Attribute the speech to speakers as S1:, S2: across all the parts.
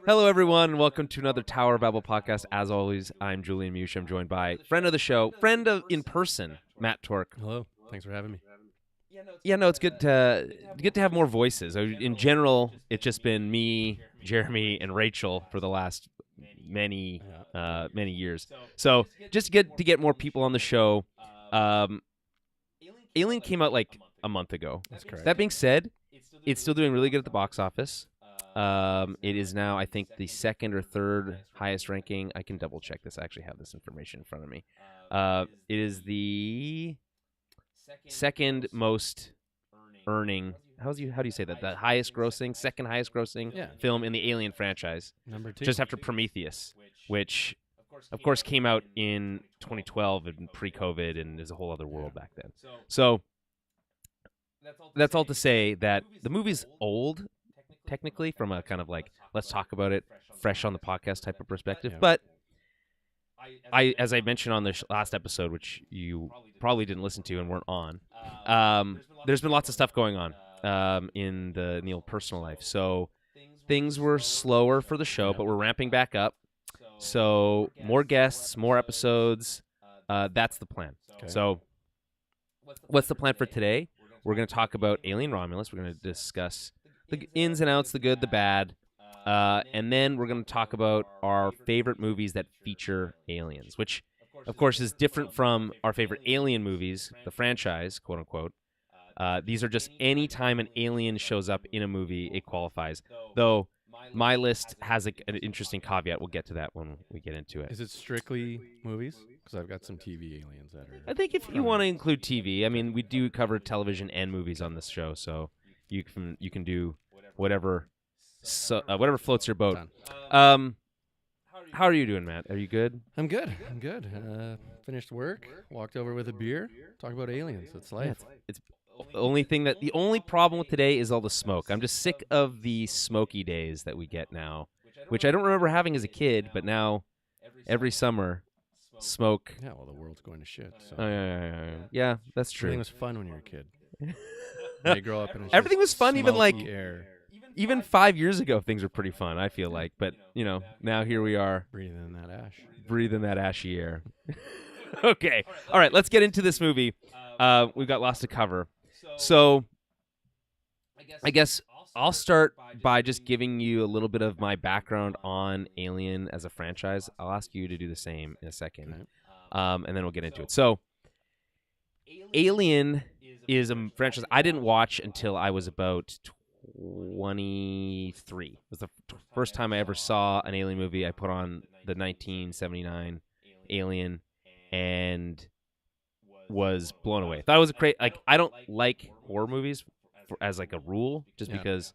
S1: Hello, everyone, and welcome to another Tower Babble podcast. As always, I'm Julian Mush. I'm joined by friend of the show, friend of in person, Matt Tworek.
S2: Hello. Thanks for having me.
S1: Yeah, no, it's good to have more voices. In general, it's just been me, Jeremy, and Rachel for the last many years. So just to get more people on the show. Alien came out like a month ago.
S2: That's correct.
S1: That being said, it's still doing really good at the box office. It is now, I think, the second or third highest ranking. I can double check this. I actually have this information in front of me. It is the second most earning. How do you say that? The highest grossing, second highest grossing film in the Alien franchise.
S2: Number 2.
S1: Just after Prometheus, which of course came out in 2012 and pre-COVID and is a whole other world back then. So that's all to say that the movie's old, technically, from a kind of like, let's talk about it fresh on the podcast type of perspective. Yeah. But as I mentioned on the last episode, which you probably didn't listen to and weren't on, there's been lots of stuff going on in the Neil personal life. So things were slower for the show, but we're ramping back up. So more guests, more episodes. That's the plan. Okay. So what's the plan for today? We're going to talk about Alien Romulus. We're going to discuss the ins and outs, the good, the bad. And then we're going to talk about our favorite movies that feature aliens, which, of course, is different from our favorite Alien movies, the franchise, quote unquote. These are just any time an alien shows up in a movie, it qualifies. Though my list has an interesting caveat. We'll get to that when we get into it.
S2: Is it strictly movies? Because I've got some TV aliens that are...
S1: I think if you want to include TV, I mean, we do cover television and movies on this show, so you can do whatever floats your boat. How are you doing, Matt? Are you good?
S2: I'm good. Finished work, walked over with a beer, talk about aliens. It's life.
S1: Yeah, it's the only problem with today is all the smoke. I'm just sick of the smoky days that we get now, which I don't remember having as a kid, but now every summer, smoke.
S2: Yeah, well, the world's going to shit. So.
S1: Yeah, that's true.
S2: Everything was fun when you were a kid. When you grow up and
S1: everything was fun, even like
S2: air.
S1: Even 5 years ago, things were pretty fun, I feel like. But, now here we are.
S2: Breathing in that ash.
S1: Breathing that ashy air. Okay. All right, let's get into this movie. We've got lots to cover. So I guess I'll start by just giving you a little bit of my background on Alien as a franchise. I'll ask you to do the same in a second. And then we'll get into it. So Alien is a franchise I didn't watch until I was about 23. It was the first time I ever saw an Alien movie. I put on the 1979 Alien and was blown away. Thought it was a great. Like, I don't like horror movies as like a rule, just because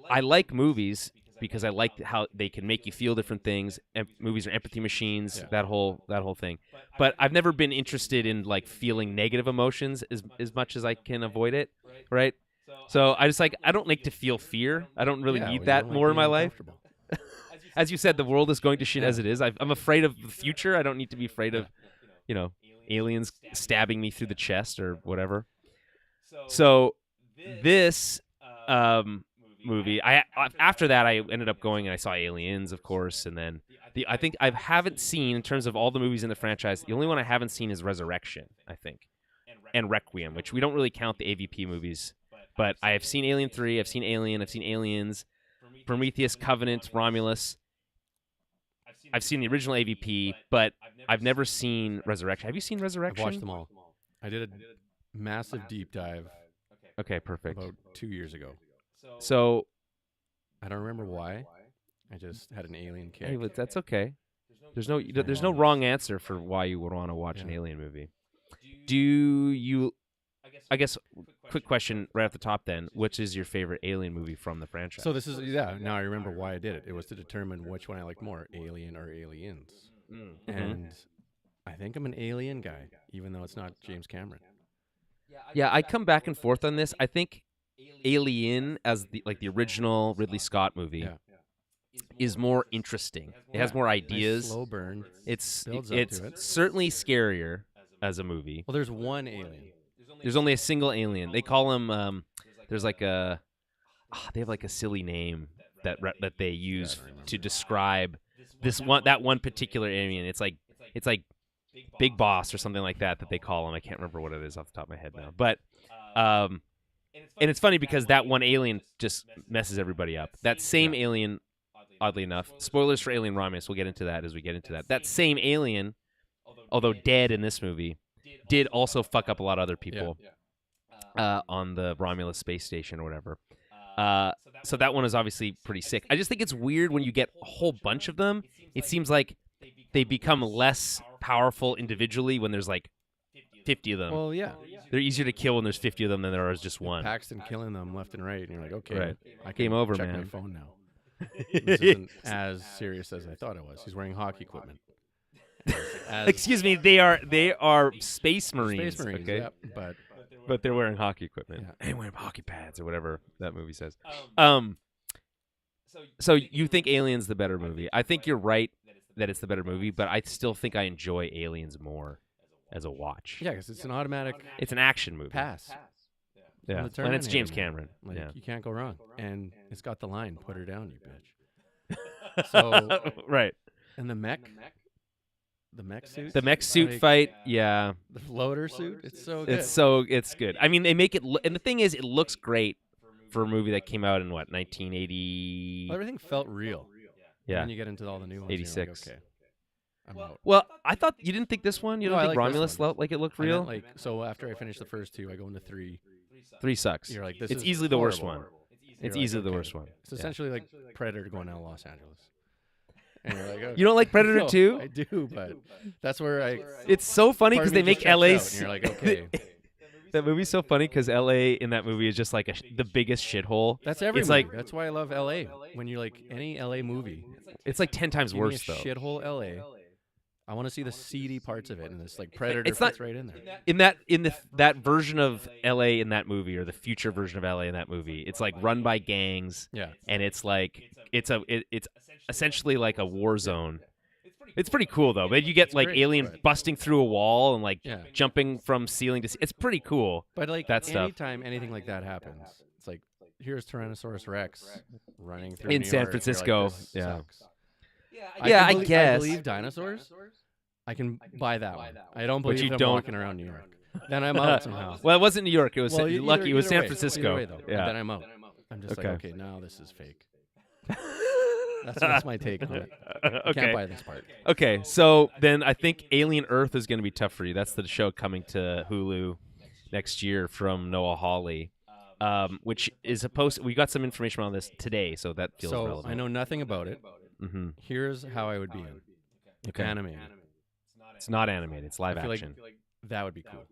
S1: I like movies because I like how they can make you feel different things. Movies are empathy machines. That whole thing. But I've never been interested in like feeling negative emotions as much as I can avoid it. Right. So I don't like to feel fear. I don't really need that more in my life. As you said, the world is going to shit as it is. I'm afraid of the future. I don't need to be afraid of, aliens stabbing me through the chest or whatever. So this movie, after that, I ended up going and I saw Aliens, of course, and then I think I haven't seen, in terms of all the movies in the franchise, the only one I haven't seen is Resurrection, I think, and Requiem, which we don't really count the AVP movies. But I have seen Alien 3, I've seen Alien, I've seen Aliens, Prometheus, Covenant, Romulus. I've seen the original AVP, but I've never seen Resurrection. Have you seen Resurrection?
S2: I've watched them all. I did a massive deep dive.
S1: Okay, perfect.
S2: About 2 years ago.
S1: So
S2: I don't remember why. I just had an alien kick.
S1: Hey, but that's okay. There's no wrong answer for why you would want to watch an alien movie. Do you? I guess, quick question right off the top then. Which is your favorite Alien movie from the franchise?
S2: So this is, now I remember why I did it. It was to determine which one I liked more, Alien or Aliens. Mm-hmm. And I think I'm an Alien guy, even though it's not James Cameron.
S1: Yeah, I come back and forth on this. I think Alien, as the original Ridley Scott movie, is more interesting. It has more ideas.
S2: Nice slow burn.
S1: It's certainly scarier as a movie.
S2: Well, there's one alien.
S1: There's only a single alien. They call him. There's like a. They have like a silly name that they use
S2: I don't remember.
S1: to describe that one particular alien. It's like Big Boss or something like that they call him. I can't remember what it is off the top of my head now. But and it's funny because that one alien just messes everybody up. That same alien, oddly enough, spoilers for Alien Romulus, we'll get into that as we get into that. That same alien, although dead in this movie, did also fuck up a lot of other people on the Romulus space station or whatever. So that one is obviously pretty sick. I just think it's weird when you get a whole bunch of them. It seems like they become less powerful individually when there's like 50 of them.
S2: Well, yeah.
S1: They're easier to kill when there's 50 of them than there is just one.
S2: Paxton killing them left and right, and you're like, okay,
S1: Right.
S2: I can
S1: Game over,
S2: check
S1: man.
S2: my phone now. This isn't as serious as I thought it was. He's wearing hockey equipment.
S1: Excuse me, they are Space Marines.
S2: Space Marines,
S1: okay?
S2: yeah,
S1: But they're wearing hockey equipment.
S2: Yeah.
S1: They're wearing hockey pads or whatever that movie says. So you think Alien's the better movie? I think you're right that it's the better movie, but I still think I enjoy Aliens more as a watch.
S2: yeah, because it's an automatic
S1: It's an action movie.
S2: pass.
S1: Yeah,
S2: the
S1: and it's
S2: Terminator
S1: James
S2: movie.
S1: Cameron.
S2: Like,
S1: Yeah,
S2: you can't go wrong. And it's got the line, "Put her down, you bitch." So,
S1: right.
S2: and the mech suit,
S1: The mech suit
S2: like,
S1: fight, yeah,
S2: the floater suit, it's so good.
S1: it's good. I mean, they make it, and the thing is, it looks great for a movie that came out in what 1980.
S2: Well, everything felt real.
S1: Yeah,
S2: And you get into all the new ones.
S1: 86.
S2: You're like, okay, I'm out.
S1: well, I thought you didn't think this one. You
S2: No,
S1: don't
S2: I
S1: think
S2: like this
S1: Romulus
S2: one.
S1: felt like it looked
S2: I meant,
S1: real?
S2: like, so after I finish the first two, I go into 3.
S1: 3 sucks.
S2: You're like, this
S1: It's
S2: is
S1: easily the worst
S2: horrible.
S1: one.
S2: You're
S1: It's
S2: like,
S1: easily the
S2: okay.
S1: worst one.
S2: It's essentially like Predator going out of Los Angeles. And you're like, okay.
S1: You don't like Predator
S2: No,
S1: 2?
S2: I do, but that's where I.
S1: It's so funny
S2: part
S1: because
S2: of
S1: they
S2: me
S1: make
S2: just checks
S1: LA.
S2: out, and you're like, okay.
S1: That movie's so funny because LA in that movie is just like the biggest shithole.
S2: That's every
S1: It's
S2: movie.
S1: like
S2: That's why I love LA. When you're like any LA movie,
S1: it's like 10 times
S2: give me
S1: worse
S2: a
S1: though.
S2: shithole LA. I want to see the seedy parts of it, and this like Predator
S1: It's not-
S2: fits right in there.
S1: In that version of LA in that movie, or the future version of LA in that movie, it's like run by gangs,
S2: Yeah,
S1: and it's like it's essentially like a war zone. It's pretty cool though. But you get like
S2: great,
S1: alien
S2: but-
S1: busting through a wall and like
S2: Yeah.
S1: jumping from ceiling to it's pretty cool.
S2: but like
S1: that stuff.
S2: anytime anything like that happens, it's like here's Tyrannosaurus Rex running through
S1: In
S2: New
S1: San
S2: York. You're like,
S1: Francisco,
S2: this
S1: yeah.
S2: sucks.
S1: Yeah, I
S2: can
S1: guess.
S2: I believe dinosaurs. I can buy that one. I don't
S1: But
S2: believe
S1: you
S2: them
S1: don't-
S2: walking around New York. Then I'm out somehow.
S1: Well, it wasn't New York. It was
S2: Well,
S1: lucky. It was
S2: either
S1: San
S2: way.
S1: Francisco.
S2: Either way, though.
S1: Yeah.
S2: Then I'm out. I'm just
S1: Okay.
S2: like, okay, now this is fake. That's my take on it. I
S1: Okay.
S2: can't buy this part.
S1: Okay, so then I think Alien Earth is going to be tough for you. That's the show coming to Hulu next year from Noah Hawley, which is supposed. We got some information on this today, so that feels
S2: So
S1: relevant.
S2: I know nothing about it.
S1: Mm-hmm.
S2: Here's how I would be in.
S1: Okay.
S2: Animated.
S1: It's not animated. It's live
S2: I feel
S1: action.
S2: like that would be cool.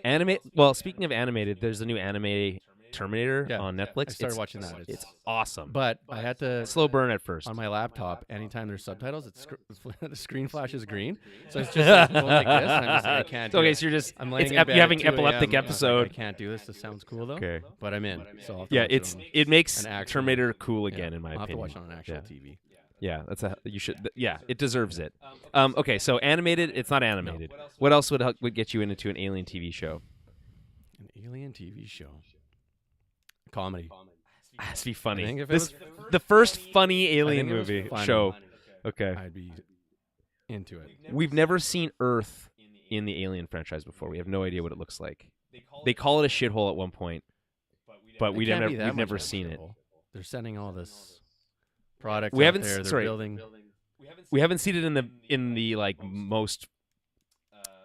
S1: Animate. Well, speaking of animated, there's a new anime Terminator
S2: Yeah,
S1: on Netflix.
S2: I started watching that.
S1: It's awesome.
S2: But I had to
S1: Slow burn at first.
S2: on my laptop. Anytime there's subtitles, the screen flashes green. So it's just like, going like this. And I'm just like, I can't. Do
S1: Okay,
S2: it.
S1: so you're just.
S2: I'm laying
S1: It's
S2: in bed
S1: you're having
S2: at 2
S1: epileptic
S2: a.m. I was like,
S1: episode.
S2: I can't do this. This sounds cool though.
S1: Okay.
S2: But I'm in. So I'll have to
S1: Yeah,
S2: watch
S1: it makes
S2: an actual-
S1: Terminator cool
S2: Yeah,
S1: again in my
S2: I'll have to
S1: opinion.
S2: watch it on actual
S1: Yeah.
S2: TV.
S1: Yeah, you should. Yeah, it deserves it. Okay, so animated. It's not animated. What else would get you into an Alien TV show?
S2: An alien TV show. Comedy.
S1: Has to be
S2: I
S1: funny.
S2: think if it
S1: This
S2: was-
S1: the first funny Alien
S2: think if it was
S1: movie
S2: funny,
S1: show. Okay,
S2: I'd be into it.
S1: we've never seen Earth in the Alien franchise before. We have no idea what it looks like. They call it a shithole at one point, but
S2: It
S1: we've
S2: can't
S1: never
S2: be that
S1: we've
S2: much
S1: never
S2: of a
S1: seen it.
S2: shithole. They're sending all this product.
S1: We
S2: out
S1: haven't
S2: there. They're
S1: sorry.
S2: building.
S1: We haven't seen it in the like most.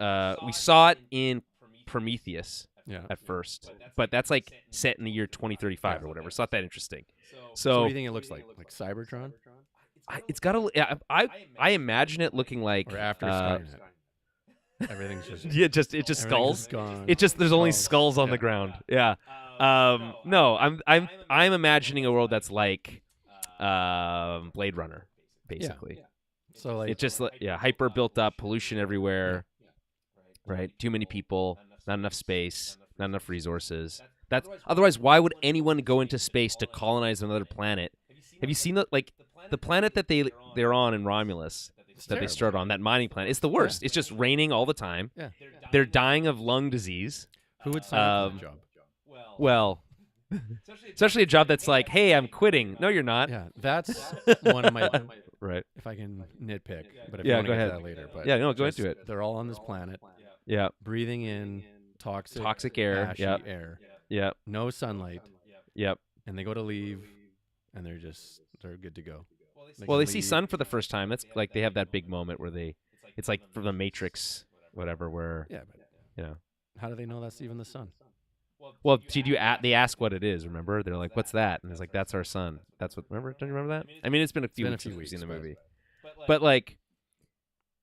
S1: We saw it in Prometheus
S2: Yeah.
S1: at first, but that's like set in the year 2035 or whatever. It's not that interesting.
S2: So what
S1: So
S2: do you think it looks like? Like Cybertron
S1: it's got a. I imagine it looking like
S2: or after Skynet? Everything's just
S1: yeah, it just
S2: everything's
S1: skulls.
S2: gone.
S1: It just there's only
S2: Skulls.
S1: skulls on
S2: Yeah.
S1: the ground. Yeah. No, I'm imagining a world that's like Blade Runner, basically.
S2: So like
S1: It just hyper built up, pollution everywhere, right? Too many people, not enough space, not enough resources. That's otherwise, why would anyone go into space to colonize another planet? Have you seen the planet that they're on in Romulus that they
S2: terrible.
S1: start on, that mining planet? It's the worst. It's just raining all the time.
S2: Yeah.
S1: They're dying of lung disease.
S2: Who would sign up for that job?
S1: Well, Especially a job that's like, hey, I'm quitting. No, you're not.
S2: Yeah, that's one of my.
S1: Right.
S2: If I can nitpick, but if
S1: Yeah,
S2: you want
S1: go
S2: to get
S1: ahead.
S2: to that later, but
S1: Yeah, no, go
S2: just,
S1: into it.
S2: They're all on this planet,
S1: Yeah.
S2: breathing in toxic
S1: air.
S2: ashy
S1: Yep.
S2: air,
S1: Yep.
S2: no sunlight,
S1: Yep.
S2: and they go to leave, and they're good to go.
S1: Well,
S2: can
S1: they see
S2: leave.
S1: sun for the first time. That's like they have that big moment where it's like from the Matrix, whatever, where
S2: Yeah, but
S1: you know.
S2: how do they know that's even the sun?
S1: Well, they ask what it is. Remember, they're like, "What's that?" And it's like, "That's our sun." That's what. Remember? Don't you remember that? I mean, it's been a few weeks since we've seen the movie, but like,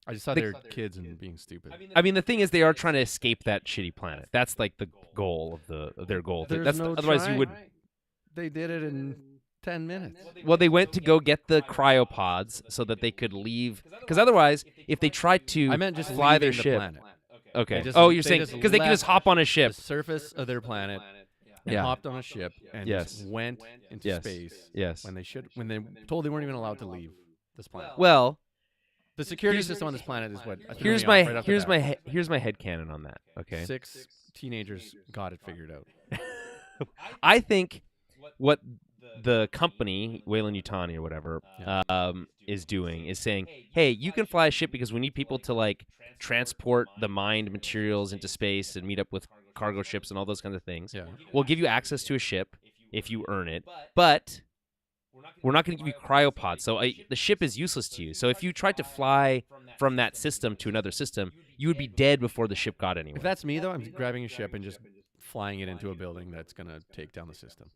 S2: I just thought they were kids and being stupid.
S1: I mean, the thing is, they are trying to escape that shitty planet. That's like the goal of their goal.
S2: There's no
S1: Otherwise
S2: trying.
S1: you would.
S2: They did it in 10 minutes.
S1: Well, they went to go get the cryopods so that they could leave. Because otherwise, if they tried to
S2: I meant just
S1: fly their
S2: leaving the
S1: ship.
S2: planet.
S1: Okay.
S2: They
S1: You're
S2: just
S1: saying because they can just
S2: left
S1: hop on a ship.
S2: The surface of their planet and
S1: Yeah.
S2: hopped on a ship and
S1: Yes.
S2: just went into
S1: Yes.
S2: space
S1: Yes.
S2: when they told they weren't even allowed to leave this planet.
S1: Well,
S2: The security system on this planet is what
S1: here's
S2: throwing me
S1: my
S2: off right off the bat.
S1: here's my headcanon on that. Okay.
S2: 6 teenagers got it figured out.
S1: I think what the company, Weyland Yutani or whatever, is doing is saying, hey, you can fly a ship because we need people to like transport the mined materials into space and meet up with cargo ships and all those kinds of things.
S2: Yeah.
S1: We'll give you access to a ship if you earn it, but we're not going to give you cryopods. So the ship is useless to you. So if you tried to fly from that system to another system, you would be dead before the ship got anywhere.
S2: If that's me though, I'm grabbing a ship and just flying it into a building that's going to take down the system.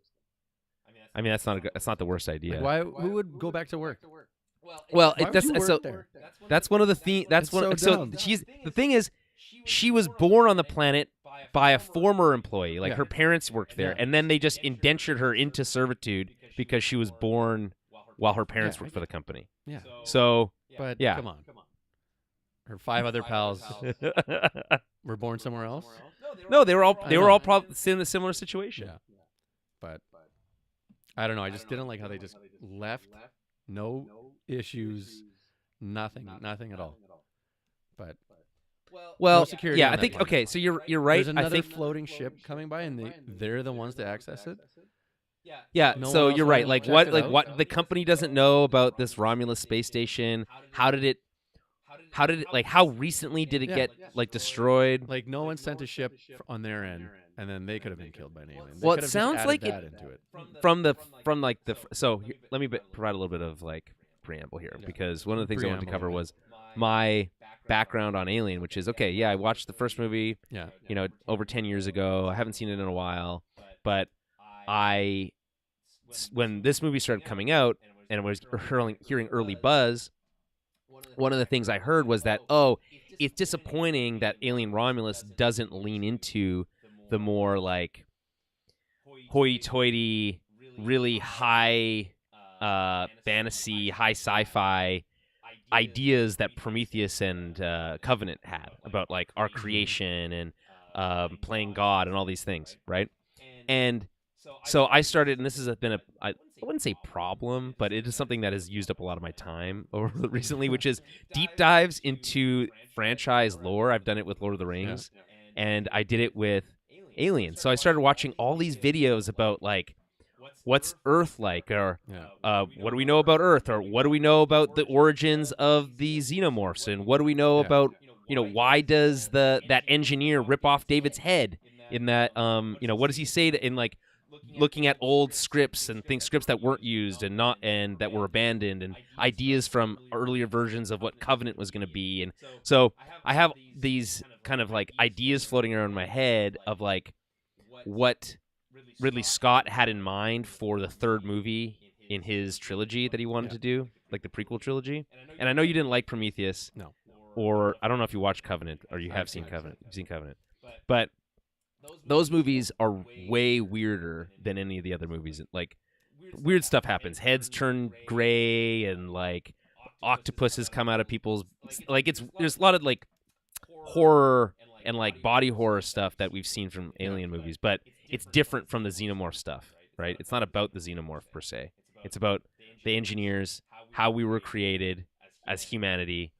S1: I mean, that's not the worst idea.
S2: Like who would go back to work?
S1: Well,
S2: Why would you work there?
S1: that's one of the That's
S2: It's
S1: one.
S2: so
S1: So
S2: dumb.
S1: the thing is, she was born on the planet by a former employee. Like
S2: Yeah.
S1: her parents worked there,
S2: Yeah.
S1: and then they just indentured her into servitude because she was born while her parents
S2: Yeah,
S1: worked for the company.
S2: Yeah.
S1: So
S2: But
S1: yeah.
S2: come on. Her 5 other pals were born somewhere else?
S1: no, they were all
S2: know.
S1: probably in a similar situation.
S2: Yeah. But I don't know. I just didn't like how they just left. No issues. Nothing at all. But
S1: Well,
S2: No security
S1: yeah,
S2: on
S1: I
S2: that
S1: think
S2: planet.
S1: okay. So you're right.
S2: there's another
S1: I think
S2: floating ship coming by, and they're the ones to access it.
S1: yeah.
S2: no
S1: So
S2: one else
S1: you're
S2: went
S1: right.
S2: and
S1: Like
S2: checked it out?
S1: what the company doesn't know about this Romulus space station? How did it like how recently did it
S2: Yeah.
S1: get like destroyed?
S2: Like no one sent a ship on their end, and then they could have been killed by an alien. They
S1: Well, it
S2: could have just
S1: sounds
S2: added
S1: like
S2: that into it.
S1: Let me provide a little bit of like preamble here
S2: Yeah.
S1: because one of the things I wanted to
S2: Preamble.
S1: cover was my background on Alien, which is okay. Yeah, I watched the first movie,
S2: Yeah.
S1: over 10 years ago. I haven't seen it in a while, but when this movie started coming out and I was hearing early buzz, one of the things I heard was that, it's disappointing that Alien Romulus doesn't lean into the more like hoity-toity, really high fantasy, high sci-fi ideas that Prometheus and Covenant had about like our creation and playing God and all these things, right? And so I started, and this has been I wouldn't say problem, but it is something that has used up a lot of my time over recently, which is deep dives into franchise lore. I've done it with Lord of the Rings, and I did it with Alien. So I started watching all these videos about like what's Earth like, or what do we know about Earth, or what do we know about the origins of the xenomorphs, and what do we know about why does that engineer rip off David's head in that what does he say in like looking at old scripts and scripts that weren't used and that were abandoned, and ideas from earlier versions of what Covenant was going to be. And so I have these kind of like ideas floating around in my head of like what Ridley Scott had in mind for the third movie in his trilogy that he wanted to do, like the prequel trilogy. And I know you didn't like Prometheus.
S2: No.
S1: Or I don't know if you watched Covenant or you have seen Covenant. You've seen Covenant. But those movies are way weirder than any of the other movies. Like, weird stuff happens. Heads turn gray, and like octopuses come out of people's like. There's a lot of like horror and like body horror stuff that we've seen from Alien movies, but it's different from the xenomorph stuff, right? It's not about the xenomorph per se. It's about the engineers, how we were created as humanity,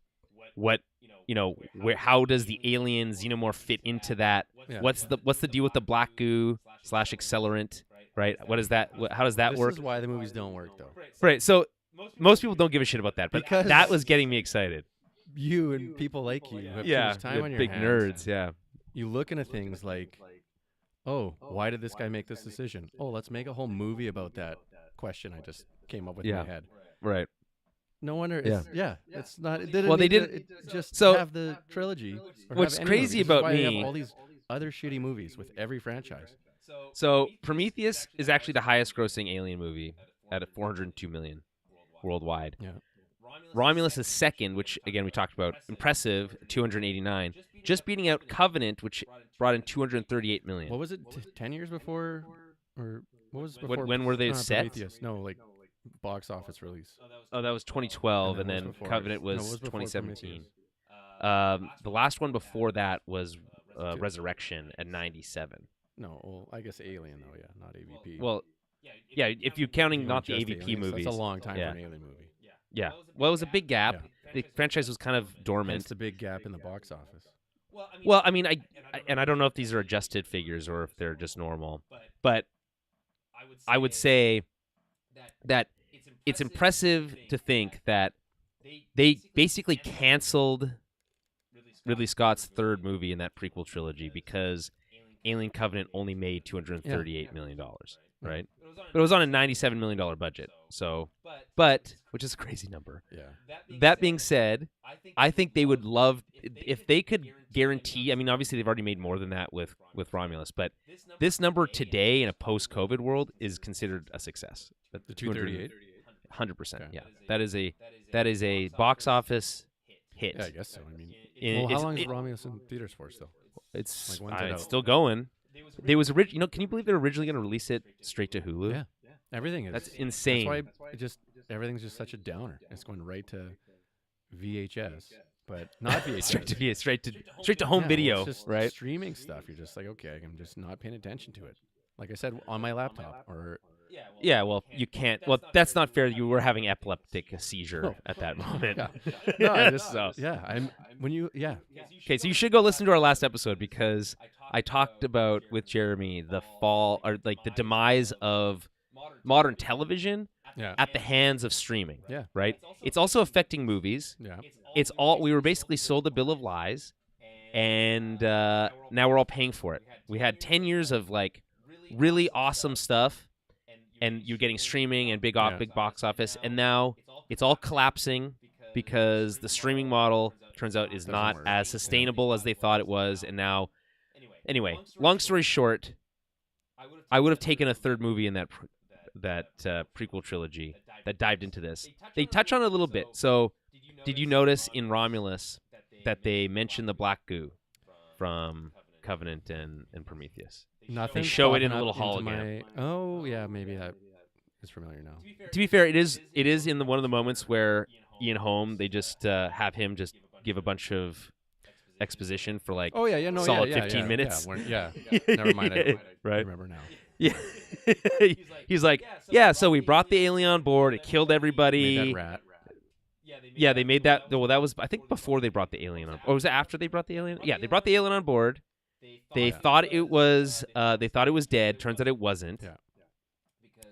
S1: how does the alien xenomorph fit into that?
S2: Yeah.
S1: What's the deal with the black goo / accelerant, right? What is that? How does that
S2: This
S1: work?
S2: is why the movies don't work, though.
S1: Right. So most people don't give a shit about that, but
S2: Because
S1: that was getting me excited.
S2: You and people like you who have too
S1: Yeah,
S2: much time on your
S1: big
S2: hands.
S1: nerds. Yeah.
S2: You look into things like, oh, why did this guy make this decision? Oh, let's make a whole movie about that question I just came up with in
S1: Yeah.
S2: my head.
S1: Right.
S2: No wonder.
S1: Yeah.
S2: It's not. It didn't.
S1: Well, they
S2: need to-
S1: didn't-
S2: it just
S1: so,
S2: have the trilogy. Or
S1: what's
S2: have any
S1: crazy
S2: movie. This is
S1: about
S2: why they
S1: me-
S2: have all these other shitty movies with every franchise.
S1: So Prometheus is actually the highest grossing alien movie at 402 million worldwide.
S2: Yeah.
S1: Romulus is second, which again we talked about, impressive, 289, just beating out Covenant, which brought in 238 million.
S2: What was it? 10 years before, or what was before?
S1: When were they set?
S2: Prometheus. No, like box office release.
S1: Oh, that was 2012, and
S2: And then
S1: then
S2: what was before?
S1: Covenant
S2: No,
S1: was
S2: what was before
S1: 2017.
S2: Prometheus?
S1: The last one before that was Resurrection at 97.
S2: No, well, I guess Alien though. Yeah, not AVP.
S1: Well, yeah, if you're counting
S2: You
S1: not
S2: want
S1: the
S2: just
S1: AVP
S2: Aliens,
S1: movies.
S2: That's a long time
S1: Yeah.
S2: for an Alien movie.
S1: Yeah. Well, it was a big gap.
S2: Yeah.
S1: The franchise was kind of
S2: Hence
S1: dormant.
S2: the big gap in the box office.
S1: Well, I mean, I don't know if these are adjusted figures or if they're just normal, but I would say that it's impressive to think that they basically canceled Ridley Scott's third movie in that prequel trilogy because Alien Covenant only made $238 million, right? But it was on a $97 million budget. So, but which is a crazy number.
S2: Yeah.
S1: That being said, I think they would love if they could guarantee. I mean, obviously they've already made more than that with Romulus, but this number today in a post-COVID world is considered a success.
S2: The 238.
S1: 100%.
S2: Okay.
S1: Yeah, that is a box office hit.
S2: Yeah, I guess so. I mean,
S1: Well,
S2: how long is Romulus in theaters for still?
S1: It's
S2: Like, when's it
S1: it's
S2: out?
S1: still going. They was originally, can you believe they're originally going to release it straight to Hulu?
S2: Yeah. Everything is.
S1: That's insane.
S2: That's why everything's just such a downer. It's going right to VHS, but not VHS.
S1: straight to home
S2: Yeah, well,
S1: video,
S2: it's just
S1: right?
S2: Streaming stuff. You're just like, okay, I'm just not paying attention to it. Like I said, on my laptop or.
S1: Yeah, well, you can't. Well, that's not fair. You were having epileptic seizure
S2: No.
S1: at that moment.
S2: Yeah. No, I just.
S1: So-
S2: Yeah, I'm. When you. Yeah.
S1: Okay, so you should go listen to our last episode because I talked about with Jeremy the fall or like the demise of modern television
S2: Yeah.
S1: at the hands of streaming.
S2: Yeah.
S1: Right? It's also affecting movies.
S2: Yeah.
S1: It's all we were basically sold a bill of lies, and now we're all paying for it. We had 10 years of like really awesome stuff, and you're getting streaming and big box office, and now it's all collapsing because the streaming model turns out is not
S2: work.
S1: as sustainable as they thought it was, and now anyway, long story short, I would have taken a third movie in that prequel trilogy that dived into this. They touch on it a little bit. So, did you notice in Romulus that they mention the black goo from Covenant and Prometheus?
S2: Nothing.
S1: show it in a
S2: popping
S1: little
S2: up into
S1: hologram.
S2: Oh yeah, maybe that is familiar now.
S1: To be fair, it is in one of the moments where Ian Holm, they just have him just give a bunch of exposition for like
S2: Oh yeah, no,
S1: solid
S2: yeah,
S1: 15 minutes.
S2: Yeah, Never mind. I
S1: Right.
S2: remember now.
S1: Yeah. He's like, yeah, so we brought the alien on board, it killed everybody.
S2: Made that rat.
S1: Yeah, they made that. Well, that was I think before they brought the alien on. Or was it after they brought the alien? Yeah, they brought the alien on board. They thought it was dead. Turns out it wasn't.
S2: Yeah.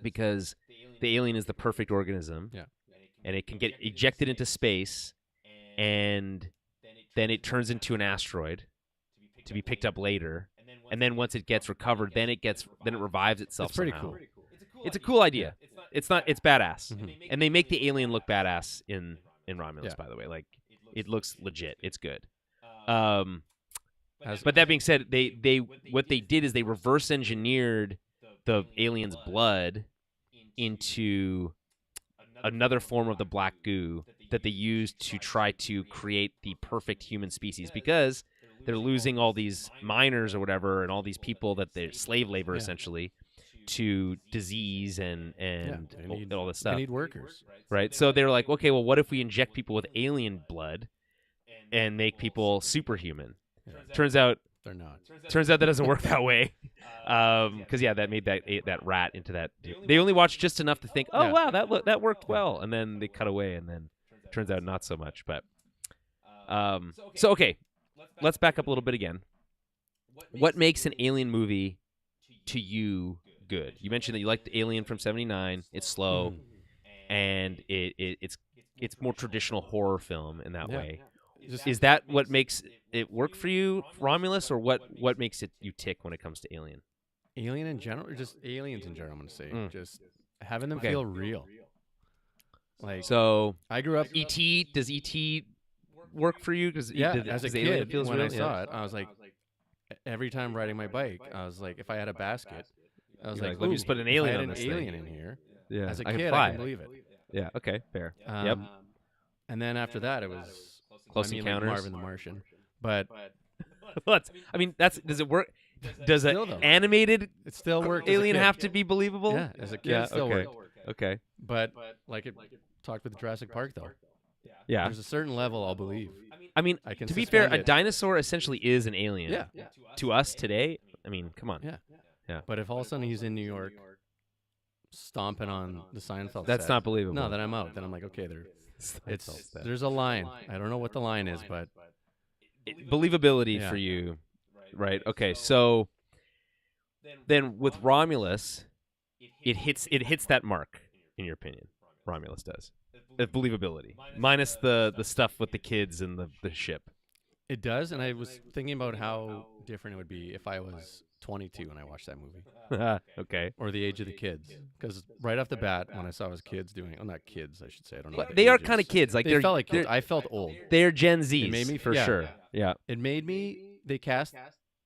S1: Because the alien is the perfect organism.
S2: Yeah.
S1: And it can get ejected into space, and then it turns into an asteroid to be picked up later. And then once it gets recovered, then it revives itself.
S2: It's pretty
S1: somehow.
S2: cool.
S1: It's a cool idea. It's badass.
S2: Mhm.
S1: And they make the alien look badass in Romulus,
S2: Yeah.
S1: by the way. Like it looks legit. It's good.
S2: As-
S1: But that being said, they what they did is they reverse engineered the alien's blood into another form of the black goo that they used to try to create the perfect human species because they're losing all these miners or whatever and all these people that they're slave labor
S2: Yeah.
S1: essentially to disease and
S2: they need-
S1: all this
S2: They
S1: stuff.
S2: need workers.
S1: Right? So they're like, okay, well, what if we inject people with alien blood and make people superhuman?
S2: Yeah.
S1: Turns out
S2: They're not.
S1: that doesn't work that way. Because that made that rat into that. They only watched just enough to think, oh
S2: Yeah.
S1: wow, that worked well, and then they cut away, and then turns out not so much. But so okay, let's back up a little bit again. What makes an alien movie to you good. You mentioned that you liked Alien from '79. It's slow, and it's more traditional horror film in that way. Is that what makes it work for you, Romulus, or what makes it you tick when it comes to Alien?
S2: Alien in general, or just aliens in general? I'm gonna say just having them
S1: Okay.
S2: feel real. Like
S1: So
S2: I grew up.
S1: E.T. Does E.T. work for you? Because
S2: As a
S1: Alien
S2: kid,
S1: feels
S2: when
S1: real?
S2: I saw it, I was like, every time riding my bike, I was like, if I had a basket, I was
S1: You're
S2: like,
S1: let me just put an
S2: if
S1: alien
S2: I
S1: on
S2: had
S1: this
S2: an
S1: thing.
S2: alien in here.
S1: Yeah,
S2: As a
S1: I can
S2: kid,
S1: fly.
S2: I can believe it.
S1: Yeah. Okay. Fair. Yep.
S2: And then after that, it was
S1: Close
S2: like
S1: Encounters.
S2: Marvin the Martian. But
S1: Does it work? Does an
S2: Still, though,
S1: animated
S2: it still worked. As a
S1: alien
S2: kid.
S1: have to be believable?
S2: Yeah, as a kid,
S1: Yeah.
S2: it still
S1: Okay.
S2: worked.
S1: Okay.
S2: But like it talked with Jurassic Park, though.
S1: Yeah.
S2: There's a certain level I'll believe.
S1: I mean,
S2: I can
S1: to be fair,
S2: suspend
S1: a
S2: it.
S1: dinosaur essentially is an alien.
S2: Yeah.
S1: To us today, I mean, come on.
S2: Yeah. But if all of a sudden he's in New York, stomping on the Seinfeld
S1: That's
S2: set,
S1: not believable.
S2: no, then I'm out. Then I'm like, okay, there's a line. I don't know what the line is, but
S1: Believability
S2: Yeah.
S1: for you, right? Okay, so then with Romulus, it hits that mark in your opinion. Romulus does. Believability minus the stuff with the kids and the ship.
S2: it does. And I was thinking about how different it would be if I was 22 when I watched that movie,
S1: Okay.
S2: or the age of the kids. Because right off the bat, when I saw his kids doing, well, not kids, I should say. I don't know.
S1: Well,
S2: the
S1: they are
S2: ages.
S1: kind of kids. Like
S2: They
S1: they're
S2: felt like kids.
S1: they're,
S2: I felt old.
S1: they're Gen Zs.
S2: It made me
S1: for
S2: yeah.
S1: sure. Yeah.
S2: It made me.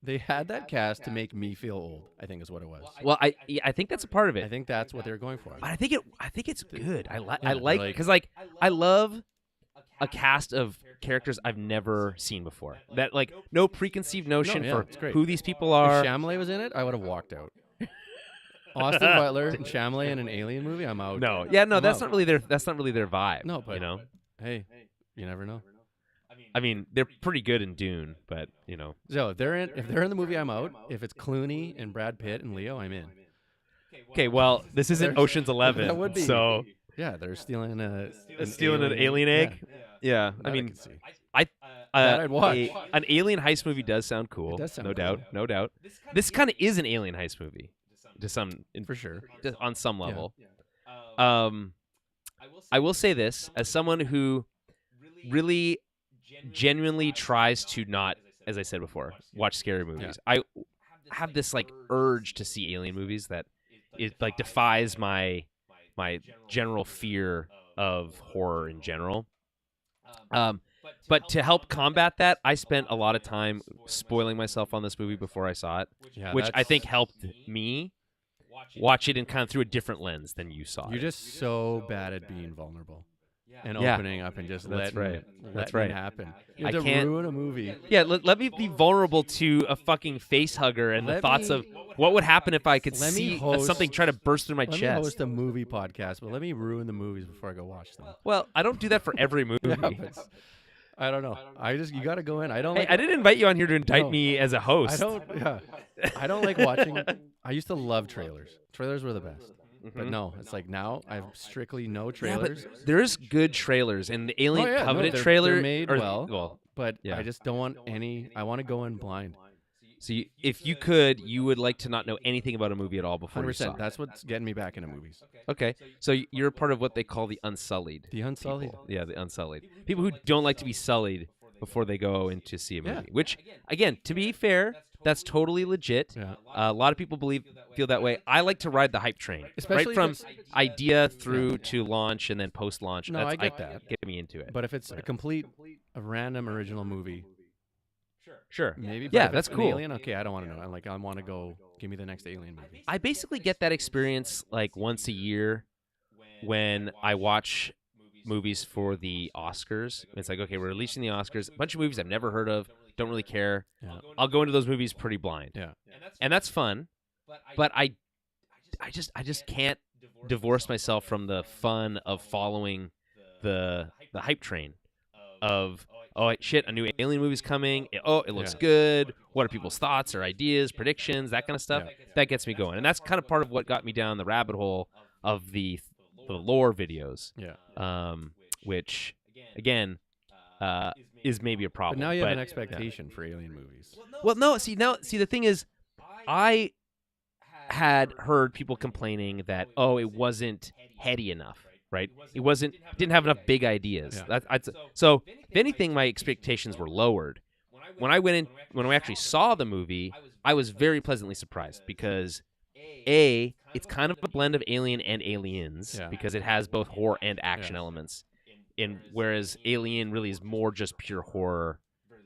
S2: They had that cast to make me feel old. I think is what it was.
S1: Well, I think that's a part of it.
S2: I think that's what they were going for.
S1: But I think it's good. I
S2: Yeah,
S1: like
S2: like-
S1: because I love a cast of characters I've never seen before. That like no preconceived notion
S2: yeah,
S1: for
S2: it's great.
S1: who these people
S2: If
S1: are.
S2: Chalamet was in it, I would have walked out. Austin Butler and Chalamet in an alien movie, I'm out.
S1: No,
S2: I'm
S1: that's
S2: out.
S1: not really their vibe.
S2: No, but
S1: you know,
S2: hey, you never know.
S1: I mean, they're pretty good in Dune, but you know,
S2: So if they're in the movie, I'm out. If it's Clooney and Brad Pitt and Leo, I'm in.
S1: okay. Well, this isn't Ocean's 11,
S2: That would be.
S1: so
S2: Yeah, they're stealing an
S1: alien egg. Yeah,
S2: That
S1: I mean,
S2: could see.
S1: that
S2: I'd watch.
S1: An alien heist movie does sound cool.
S2: It does sound
S1: no
S2: cool.
S1: doubt, no doubt. This kind of is an alien heist movie, to some
S2: For sure.
S1: on some level. I will say this as someone who really genuinely tries to not, as I said before, watch scary movies. I have this like urge to see alien movies that it like defies my general fear of horror in general. But to help combat that, I spent a lot of time spoiling myself on this movie before I saw it,
S2: Yeah,
S1: which I
S2: that's-
S1: think helped me watch it in kind of through a different lens than you saw
S2: You're
S1: it.
S2: just so bad at being vulnerable and
S1: Yeah.
S2: opening up and just
S1: That's
S2: letting
S1: right.
S2: it,
S1: That's
S2: letting
S1: right.
S2: it happen.
S1: I
S2: To
S1: can't-
S2: ruin a movie.
S1: Yeah, let me be vulnerable to a fucking face hugger and the
S2: Let
S1: thoughts
S2: me-
S1: of what would happen if I could
S2: Let me
S1: see
S2: host-
S1: something try to burst through my
S2: Let me
S1: chest.
S2: host a movie podcast, but let me ruin the movies before I go watch them.
S1: Well, I don't do that for every movie.
S2: Yeah, but I don't know. You got to go in. I don't.
S1: Hey,
S2: like,
S1: I didn't invite you on here to indict
S2: No.
S1: me as a host.
S2: I don't. Yeah, I don't like watching. I used to love trailers. Trailers were the best. But no, it's like now I have strictly no
S1: Yeah,
S2: trailers.
S1: but there's good trailers, and the Alien
S2: Oh, yeah, no,
S1: Covenant
S2: they're
S1: trailer
S2: made well. But
S1: yeah.
S2: I just don't want any. I want to go in blind.
S1: So if you could, you would like to not know anything about a movie at all before
S2: 100%.
S1: you saw it.
S2: That's what's getting me back into movies.
S1: Okay, so you're a part of what they call the Unsullied.
S2: The Unsullied.
S1: People. Yeah, the Unsullied. People who don't like to be sullied before they go in to see a movie.
S2: Yeah.
S1: Which, again, to be fair, that's totally legit.
S2: Yeah.
S1: A lot of people feel that way. I like to ride the hype train,
S2: Especially
S1: right
S2: if
S1: from
S2: it's-
S1: idea through to launch and then post-launch.
S2: No,
S1: That's,
S2: I get that.
S1: Get me into it.
S2: But if it's a random original movie,
S1: Sure.
S2: maybe. But
S1: Yeah,
S2: if
S1: that's
S2: it's
S1: cool.
S2: An Alien, okay, I don't want to know. I want to go. Give me the next Alien movie.
S1: I basically get that experience like once a year when I watch movies for the Oscars. It's like, okay, we're releasing the Oscars. A bunch of movies I've never heard of, don't really care.
S2: Yeah.
S1: I'll go into those movies pretty blind.
S2: Yeah.
S1: And that's fun. But I just can't divorce myself from the fun of following the hype train of shit, a new Alien movie's coming. It looks
S2: Yeah.
S1: good. What are people's thoughts or ideas, predictions, that kind of stuff?
S2: Yeah.
S1: That gets me going, and that's kind of part of what got me down the rabbit hole of the lore videos.
S2: Yeah.
S1: Which again is maybe a
S2: But
S1: problem.
S2: now you have an expectation for Alien movies.
S1: Well, no. See, the thing is, I had heard people complaining that it wasn't heady enough, right? Didn't have enough big ideas.
S2: Yeah.
S1: So if anything, my expectations were lowered. When we actually saw the movie, I was very pleasantly surprised because it's kind of a blend of Alien and Aliens because it has both horror and action elements. Whereas Alien really is more just pure horror,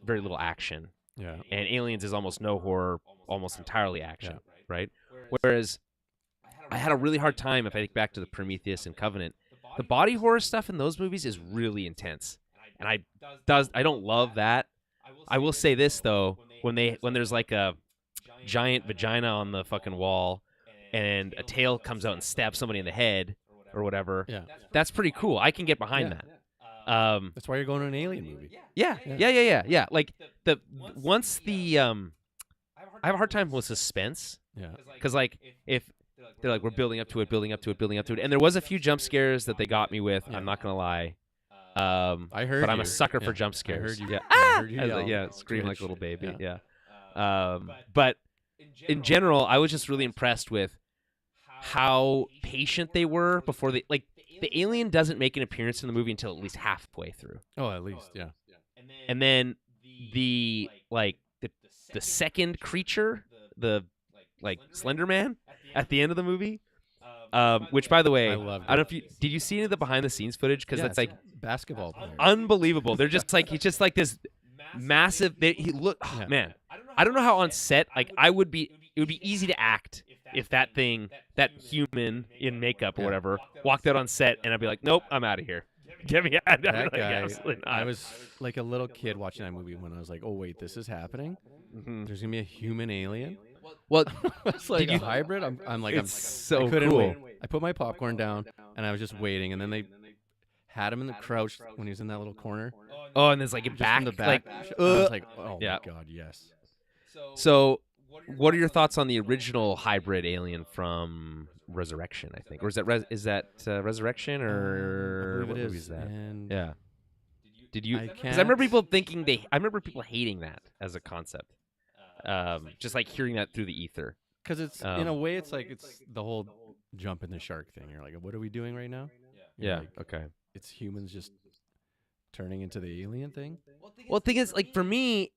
S1: very little action.
S2: Yeah.
S1: And Aliens is almost no horror, almost entirely action, right? Whereas I had a really hard time, if I think back to the Prometheus and Covenant, the body horror stuff in those movies is really intense. And I don't love that. I will say this though, when there's like a giant vagina on the fucking wall and a tail comes out and stabs somebody in the head or whatever, that's pretty cool. I can get behind that.
S2: That's why you're going to an Alien movie.
S1: Yeah. Like once the I have a hard time with suspense.
S2: Yeah.
S1: Because like if they're like we're building up to it, and there was a few jump scares that they got me with. I'm not gonna lie.
S2: I heard,
S1: but I'm a sucker for jump scares.
S2: I heard you.
S1: I
S2: heard you yell.
S1: scream like a little baby.
S2: Yeah.
S1: But in general, I was just really impressed with how patient they were before the alien doesn't make an appearance in the movie until at least halfway through.
S2: Oh, at least, yeah.
S1: And then the second creature, the Slender Man, at the end of the movie, which by the way, I
S2: loved
S1: don't know if did you see any of the behind the scenes footage? Because that's like
S2: basketball player.
S1: Unbelievable. They're just like he's just like this massive. Man, I don't know how on set it would be easy to act if that human in makeup or whatever walked out on set and I'd be like, nope, I'm out of here. Get me out.
S2: That guy, I was like a little kid watching that movie when I was like, oh wait, this is happening.
S1: Mm-hmm.
S2: There's gonna be a human alien.
S1: Well,
S2: it's like a hybrid. I'm
S1: so
S2: I couldn't
S1: cool.
S2: wait. I put my popcorn down and I was just waiting, and then they had him in the crouch when he was in that little corner.
S1: Oh, and there's like
S2: Just
S1: back,
S2: from the back.
S1: like,
S2: I was like, oh my god, yes.
S1: So, what are your thoughts on the original hybrid alien from Resurrection? I think, or is that Resurrection, or
S2: I believe
S1: what
S2: it
S1: movie
S2: is.
S1: is that?
S2: And
S1: Yeah. Did you?
S2: I
S1: Because I remember
S2: can't-
S1: people thinking I remember people hating that as a concept. Just like hearing that through the ether.
S2: Because it's in a way, it's the whole jump in the shark thing. You're like, what are we doing right now? You're
S1: Yeah.
S2: like,
S1: Okay.
S2: it's humans just turning into the alien thing.
S1: Well, the thing is, like for me,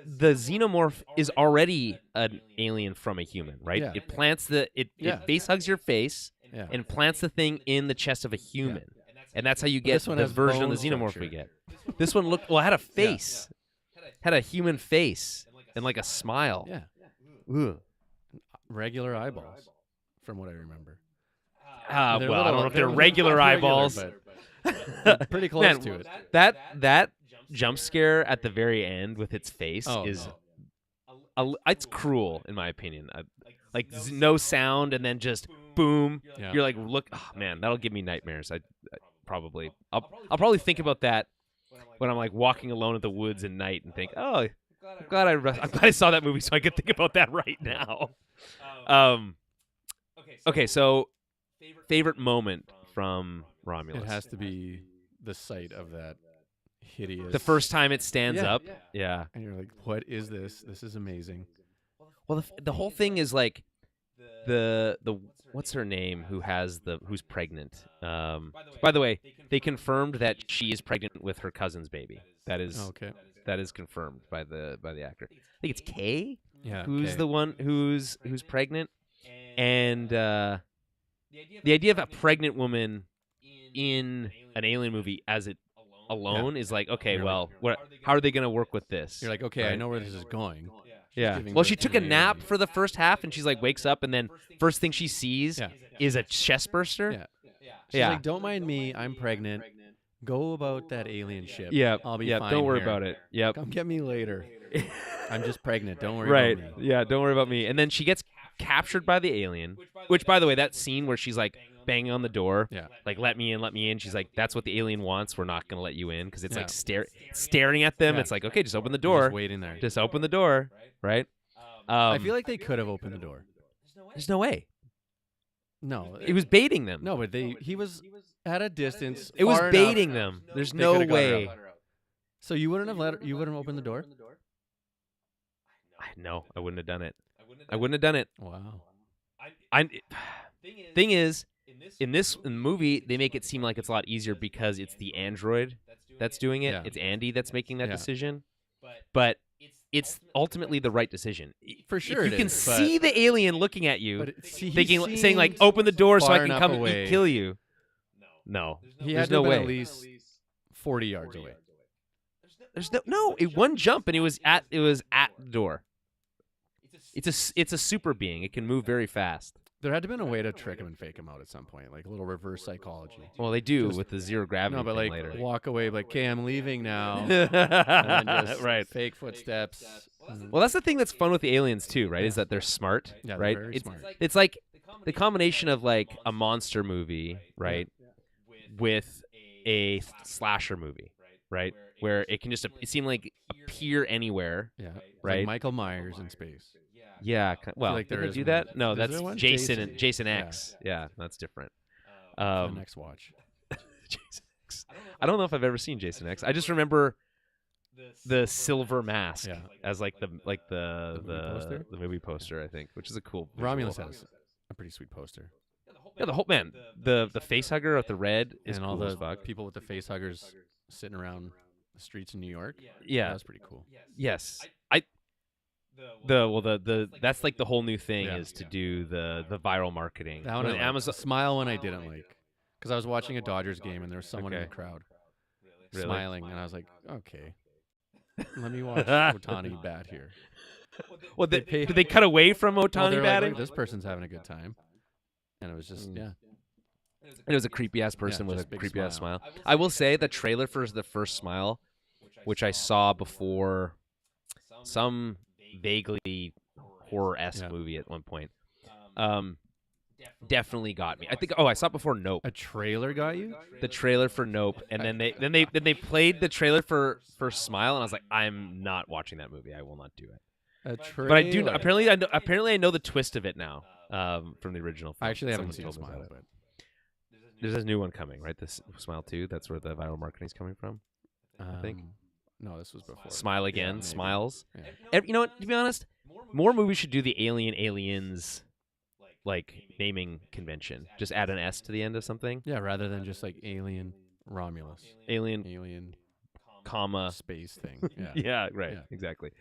S1: the xenomorph is already an alien from a human, right?
S2: Yeah.
S1: It plants it face hugs your face
S2: Yeah.
S1: and plants the thing in the chest of a human, and that's how you get
S2: this one
S1: the
S2: has
S1: version of the
S2: bone
S1: xenomorph
S2: structure.
S1: we get. This one had a face, had a human face, and like a smile.
S2: Yeah.
S1: Ugh.
S2: Regular eyeballs, from what I remember.
S1: Well, I
S2: They're
S1: don't
S2: little-
S1: know if they're
S2: not
S1: regular
S2: regular,
S1: eyeballs.
S2: but pretty close
S1: Man,
S2: to it.
S1: That jump scare at the very end with its face is it's cruel in my opinion. No sound and then just boom.
S2: Yeah.
S1: You're like, look, oh, man, that'll give me nightmares. I'll probably think about that when I'm like walking alone in the woods at night and think, oh, I'm glad I saw that movie so I could think about that right now. Okay, so favorite moment from Romulus.
S2: It has to be the sight of that hideous.
S1: The first time it stands
S2: Yeah.
S1: up. Yeah.
S2: And you're like, what is this? This is amazing.
S1: Well, the whole thing is like the what's her name who's pregnant. By the way, they confirmed that she is pregnant with her cousin's baby. That is
S2: Okay.
S1: that is confirmed by the actor. I think it's Kay.
S2: Yeah.
S1: Who's
S2: okay.
S1: the one who's pregnant, and the idea of a pregnant woman in an alien movie as it alone is like, okay,
S2: You're
S1: well, how are they going to work with this?
S2: You're like, okay, I
S1: Right.
S2: know where this is going.
S1: Yeah.
S2: giving
S1: Well,
S2: birth
S1: she
S2: to
S1: took a
S2: an
S1: nap
S2: alien.
S1: for the first half, and she's like wakes up, and then first thing she sees is a chest burster.
S2: Yeah. She's like, don't mind me. I'm pregnant. Go about that alien ship.
S1: Yeah.
S2: I'll be
S1: yeah.
S2: fine
S1: Don't worry
S2: here.
S1: about it. Yep.
S2: Come get me later. I'm just pregnant. Don't worry
S1: Right.
S2: about me.
S1: Yeah. Don't worry about me. And then she gets captured by the alien. Which, by the way, that scene where she's like banging on the door,
S2: Yeah.
S1: like let me in, let me in. She's like, that's what the alien wants. We're not gonna let you in because it's
S2: Yeah.
S1: like staring at them.
S2: Yeah.
S1: It's like, okay, just open the
S2: You're
S1: door.
S2: Just waiting there.
S1: Just open the door. Right.
S2: I feel like they could have opened the door.
S1: there's no way.
S2: No.
S1: It was baiting them.
S2: No, but he was at a distance.
S1: It was
S2: far
S1: baiting
S2: enough.
S1: them. There's
S2: They
S1: no
S2: coulda got her
S1: way.
S2: out. So you wouldn't have opened the door?
S1: No, I wouldn't have done it. I wouldn't have done it.
S2: Wow.
S1: Thing is, in the movie, they make it seem like it's a lot easier because it's the android that's doing it.
S2: Yeah.
S1: It's Andy that's making that
S2: Yeah.
S1: decision. But it's ultimately the right decision.
S2: For sure,
S1: you
S2: it
S1: can
S2: is,
S1: see the alien looking at you,
S2: but
S1: saying like, "Open the door so I can come
S2: away.
S1: kill you." No,
S2: He
S1: there's
S2: had to
S1: no
S2: have been
S1: way.
S2: at least 40 yards away.
S1: There's no. It one jump and it was at the door. It's a super being. It can move very fast.
S2: There had to have been a way to trick him and fake him out at some point, like a little reverse psychology.
S1: Well, they do
S2: Just-
S1: with the zero gravity.
S2: No, but
S1: thing
S2: like
S1: later.
S2: walk away, like, "Okay, I'm leaving now," and then just
S1: right.
S2: fake footsteps.
S1: Well, that's the thing that's fun with the aliens too, right? Is that they're smart,
S2: Yeah, they're
S1: right?
S2: very smart.
S1: It's like the combination of like a monster movie, right, with a slasher movie, right, where it can just seem like appear anywhere.
S2: Yeah, it's
S1: Right.
S2: Like Michael Myers in space.
S1: Yeah. Well,
S2: like there
S1: did they
S2: is
S1: do
S2: one.
S1: that? No,
S2: Is
S1: that's
S2: there one?
S1: Jason. Jason
S2: Yeah.
S1: X. Yeah, that's different.
S2: The next watch.
S1: Jason X. I don't know if I've ever seen Jason X. I just remember the silver mask
S2: Yeah.
S1: as like the
S2: movie poster?
S1: the movie poster, I think, which is a cool visual.
S2: Romulus has a pretty sweet poster,
S1: Yeah, the whole man, the face hugger with the red is
S2: and
S1: cool
S2: all
S1: as
S2: the
S1: fuck.
S2: people with the face huggers sitting around the streets in New York.
S1: Yeah.
S2: That was pretty cool.
S1: Yes. That's like the whole new thing
S2: Yeah.
S1: is to do the viral marketing.
S2: That one
S1: When
S2: I liked.
S1: Amazon
S2: Smile when I didn't like, because I was watching a Dodgers game and there was someone in
S1: Okay.
S2: the crowd
S1: Really?
S2: smiling, and I was like, okay, let me watch Ohtani bat here.
S1: Well,
S2: They
S1: did they cut away from
S2: Well,
S1: Ohtani
S2: they're like,
S1: batting?
S2: "Look, this person's having a good time," and it was just
S1: It was a creepy ass person with a
S2: just big
S1: creepy ass
S2: smile.
S1: smile. I will say the trailer for the first Smile, which I saw before some vaguely horror-esque
S2: Yeah.
S1: movie at one point, definitely got me. I think. Oh, I saw it before Nope.
S2: A trailer got you?
S1: The trailer for Nope, and then they played the trailer for Smile, and I was like, I'm not watching that movie. I will not do it.
S2: A trailer.
S1: But I do. Apparently, I know the twist of it now from the original film.
S2: I actually haven't
S1: Someone
S2: seen
S1: told me
S2: Smile,
S1: about it.
S2: but
S1: There's a new one coming, right? This Smile 2. That's where the viral marketing's coming from. think.
S2: No, this was before.
S1: Smile
S2: Yeah,
S1: Again,
S2: maybe.
S1: Smiles.
S2: Yeah.
S1: You know what? To be honest, more movies should do the aliens like naming convention. Just add an S to the end of something.
S2: Yeah, rather than just like Alien, Romulus,
S1: Alien, comma.
S2: space thing. Yeah.
S1: Yeah, right.
S2: Yeah.
S1: Exactly.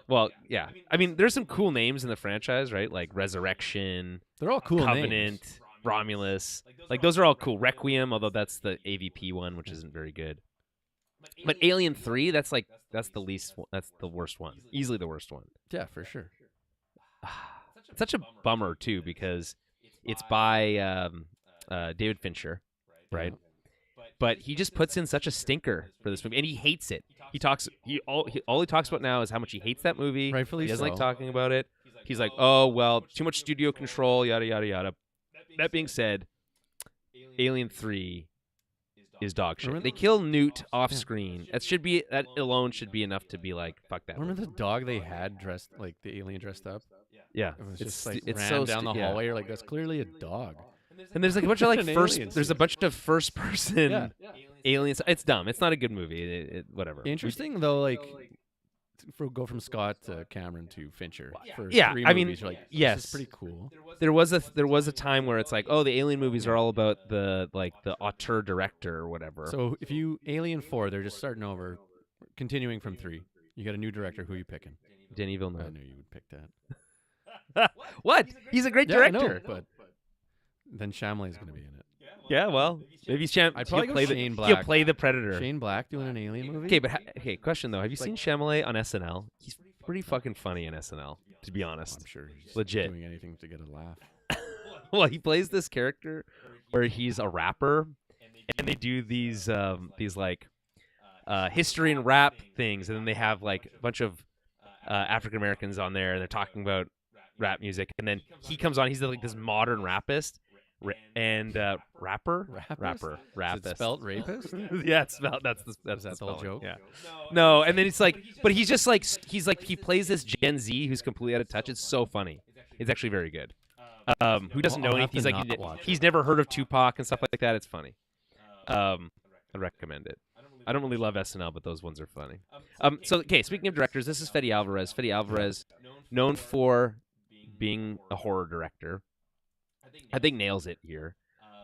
S1: Well, yeah. I mean, there's some cool names in the franchise, right? Like Resurrection,
S2: They're all cool
S1: Covenant,
S2: names.
S1: Romulus. Like those are all cool. Requiem, although that's the AVP one, which isn't very good. But Alien 3, that's the least. That's the worst one. Easily the worst one.
S2: Yeah, for sure.
S1: It's such a bummer too because it's by David Fincher, right? But he just puts in such a stinker for this movie, and he hates it. All he talks about now is how much he hates that movie.
S2: Rightfully
S1: He doesn't like
S2: so.
S1: talking about it. He's like, oh well, too much studio control, yada yada yada. That being said, Alien 3 is dog shit.
S2: Remember
S1: They kill Newt off screen. That alone should be enough to be like, fuck that.
S2: Remember the dog they had dressed like the alien dressed up?
S1: Yeah,
S2: It was
S1: it's
S2: just like
S1: it's
S2: ran
S1: so
S2: down the
S1: yeah.
S2: hallway. You're like, that's clearly a dog.
S1: And there's like a bunch of like
S2: An
S1: first.
S2: alien
S1: There's a
S2: scene.
S1: bunch of first person
S2: Yeah.
S1: aliens. It's dumb. It's not a good movie. Whatever.
S2: Interesting though, like go from Scott to Cameron to Fincher. For
S1: Yeah,
S2: 3
S1: I mean,
S2: movies, you're like,
S1: yes.
S2: this is pretty cool.
S1: There was a time where it's like, oh, the alien movies are all about the auteur director or whatever.
S2: So if you Alien 4, they're just starting over, continuing from 3. You got a new director. Who you picking?
S1: Denis
S2: I
S1: Villeneuve.
S2: knew you would pick that.
S1: What? He's a great
S2: Yeah, I know,
S1: director.
S2: but then Shyamalan's going to be in it.
S1: Yeah, well, maybe
S2: I'd probably
S1: he'll
S2: go
S1: play
S2: Shane
S1: He'll
S2: Black.
S1: play the Predator.
S2: Shane Black doing an alien movie?
S1: Okay, but question though: have you seen Chalamet on SNL? He's pretty fucking funny in SNL, to be honest.
S2: I'm sure he's
S1: Legit.
S2: doing anything to get a laugh.
S1: Well, he plays this character where he's a rapper, and they do these like history and rap things, and then they have like a bunch of African Americans on there, and they're talking about rap music, and then he comes on. He's like this modern rapist and rapper.
S2: Is
S1: Rapist.
S2: it spelled rapist?
S1: Yeah, it's spelled. That's
S2: Is that the whole
S1: spelling,
S2: joke?
S1: Yeah. No, and then it's like, but he's just like he plays this Gen Z who's completely out of touch. It's so funny. It's actually very good. Who doesn't know
S2: I'll
S1: anything?
S2: have
S1: He's
S2: to
S1: like
S2: not watch
S1: he's
S2: it.
S1: never heard of Tupac and stuff like that. It's funny. I'd recommend it. I don't really love SNL, but those ones are funny. So okay, speaking of directors, this is Fede Alvarez. Fede Alvarez, known for being a horror director. I think nails it here.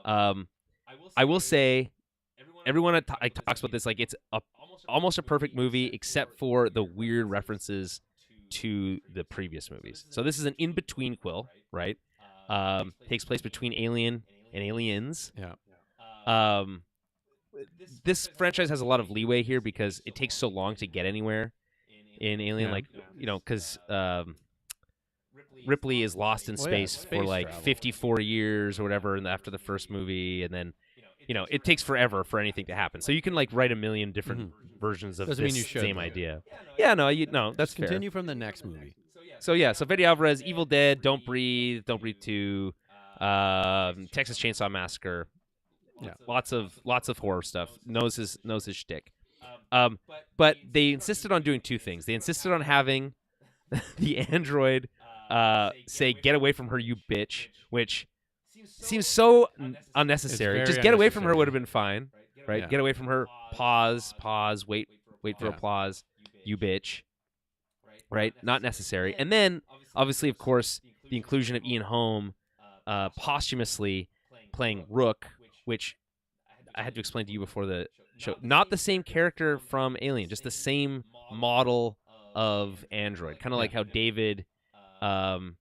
S1: I will say everyone talks about this like it's almost a perfect movie except for the weird references to the previous movies. So this is an in-between quill, right? Takes place between Alien and Aliens.
S2: Yeah.
S1: This franchise has a lot of leeway here because it takes so long to get anywhere in Alien,
S2: Yeah.
S1: like because Ripley is lost in space for
S2: space
S1: like
S2: travel.
S1: 54 years or whatever, and after the first movie, and then it takes forever for anything to happen. So you can like write a million different versions of
S2: Doesn't mean
S1: this
S2: you should,
S1: same
S2: though.
S1: idea. Yeah, no, that's fair.
S2: Continue from the next movie.
S1: So yeah, so Fede Alvarez, Evil Dead, Don't Breathe 2, Texas Chainsaw Massacre.
S2: Yeah.
S1: Lots of horror stuff. Knows his shtick. But they insisted on doing two things. They insisted on having the android say "Get away from her, you bitch," which seems so unnecessary.
S2: very
S1: Just get away from her
S2: unnecessary.
S1: would have been fine, right?
S2: Yeah.
S1: Get away from her. Pause. Wait for
S2: Yeah.
S1: applause. You bitch. Right? Not necessary. And then, obviously, of course, the inclusion of Ian Holm posthumously playing Rook, which I had to explain to you before the show. Not the same character from Alien, just the same model of android. Kind of like how David from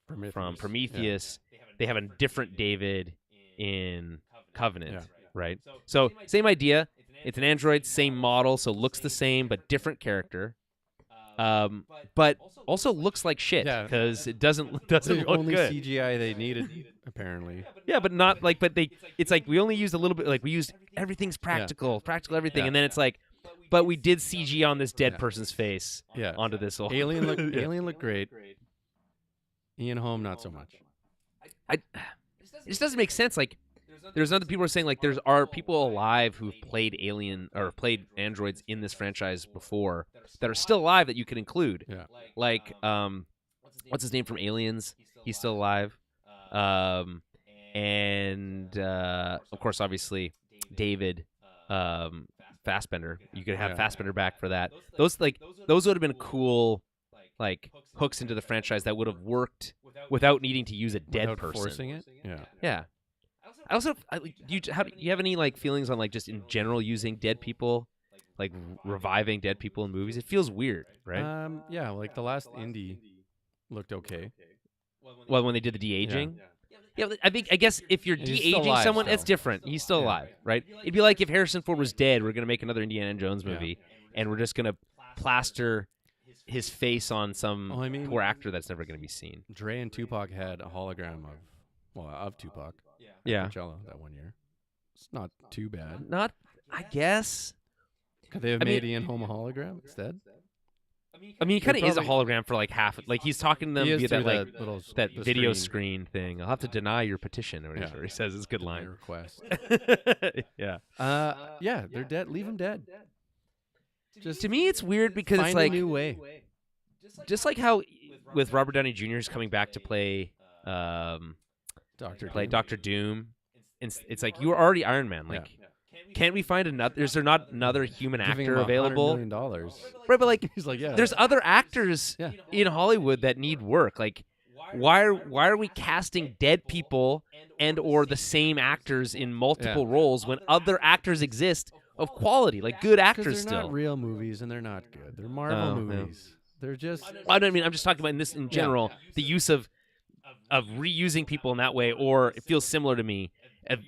S1: Prometheus, they have a different David in Covenant, right? So same idea. It's an android, same model, so looks the same but different character. But also looks like shit because it doesn't look
S2: only
S1: good.
S2: CGI they needed, apparently.
S1: Yeah, but not like, it's like we only used a little bit, like we used everything's practical everything,
S2: Yeah.
S1: and then it's like, but we did CG on this dead person's face onto this old
S2: Alien looked great. Ian Holm, not so much.
S1: It just doesn't make sense. Like, there's other people who are saying like are people alive who've played Alien or played androids in this franchise before that are still alive that you could include.
S2: Yeah.
S1: Like, what's his name from Aliens? He's still alive. And of course, obviously, David Fassbender. You could have Fassbender back for that. Those would have been cool, like hooks into the franchise that would have worked without needing to use a dead
S2: Without
S1: person.
S2: forcing it. Yeah.
S1: Yeah. I also do you have any like feelings on like just in general using dead people, like reviving dead people in movies? It feels weird, right?
S2: Yeah, like the last indie looked okay.
S1: Well, when they did the de-aging. Yeah, I guess if you're
S2: And he's still
S1: de-aging
S2: alive
S1: someone,
S2: still.
S1: it's different. He's still alive, right? It'd be like if Harrison Ford was dead, we're gonna make another Indiana Jones movie, and we're just gonna plaster his face on some poor actor that's never gonna be seen.
S2: Dre and Tupac had a hologram of Tupac.
S1: Yeah.
S2: Coachella that one year. It's not too bad.
S1: Not, I guess.
S2: Could they have made Ian Holm a hologram instead?
S1: I mean, he kind of is a hologram for like half. Like he's talking to them via that like that
S2: the
S1: video screen thing. I'll have to deny your petition or whatever he says. It's a good
S2: My
S1: line.
S2: request.
S1: Yeah.
S2: Yeah, they're dead. Leave them dead.
S1: Just to me, it's weird because
S2: Find
S1: it's like
S2: a new way.
S1: just like how with Robert Downey Jr. is coming back to play Dr. Doom. It's like you were already Iron Man. Like, can't we find another? Is there not another human
S2: Giving
S1: actor
S2: him
S1: available?
S2: $100 million.
S1: Right, but like,
S2: He's like, yeah.
S1: there's other actors in Hollywood that need work. Like, why are we casting dead people and or the same actors in multiple roles when other actors exist of quality, like good actors
S2: they're
S1: still?
S2: not real movies and they're not good. They're Marvel movies. They're just.
S1: I mean, I'm just talking about in general the use of reusing people in that way, or it feels similar to me,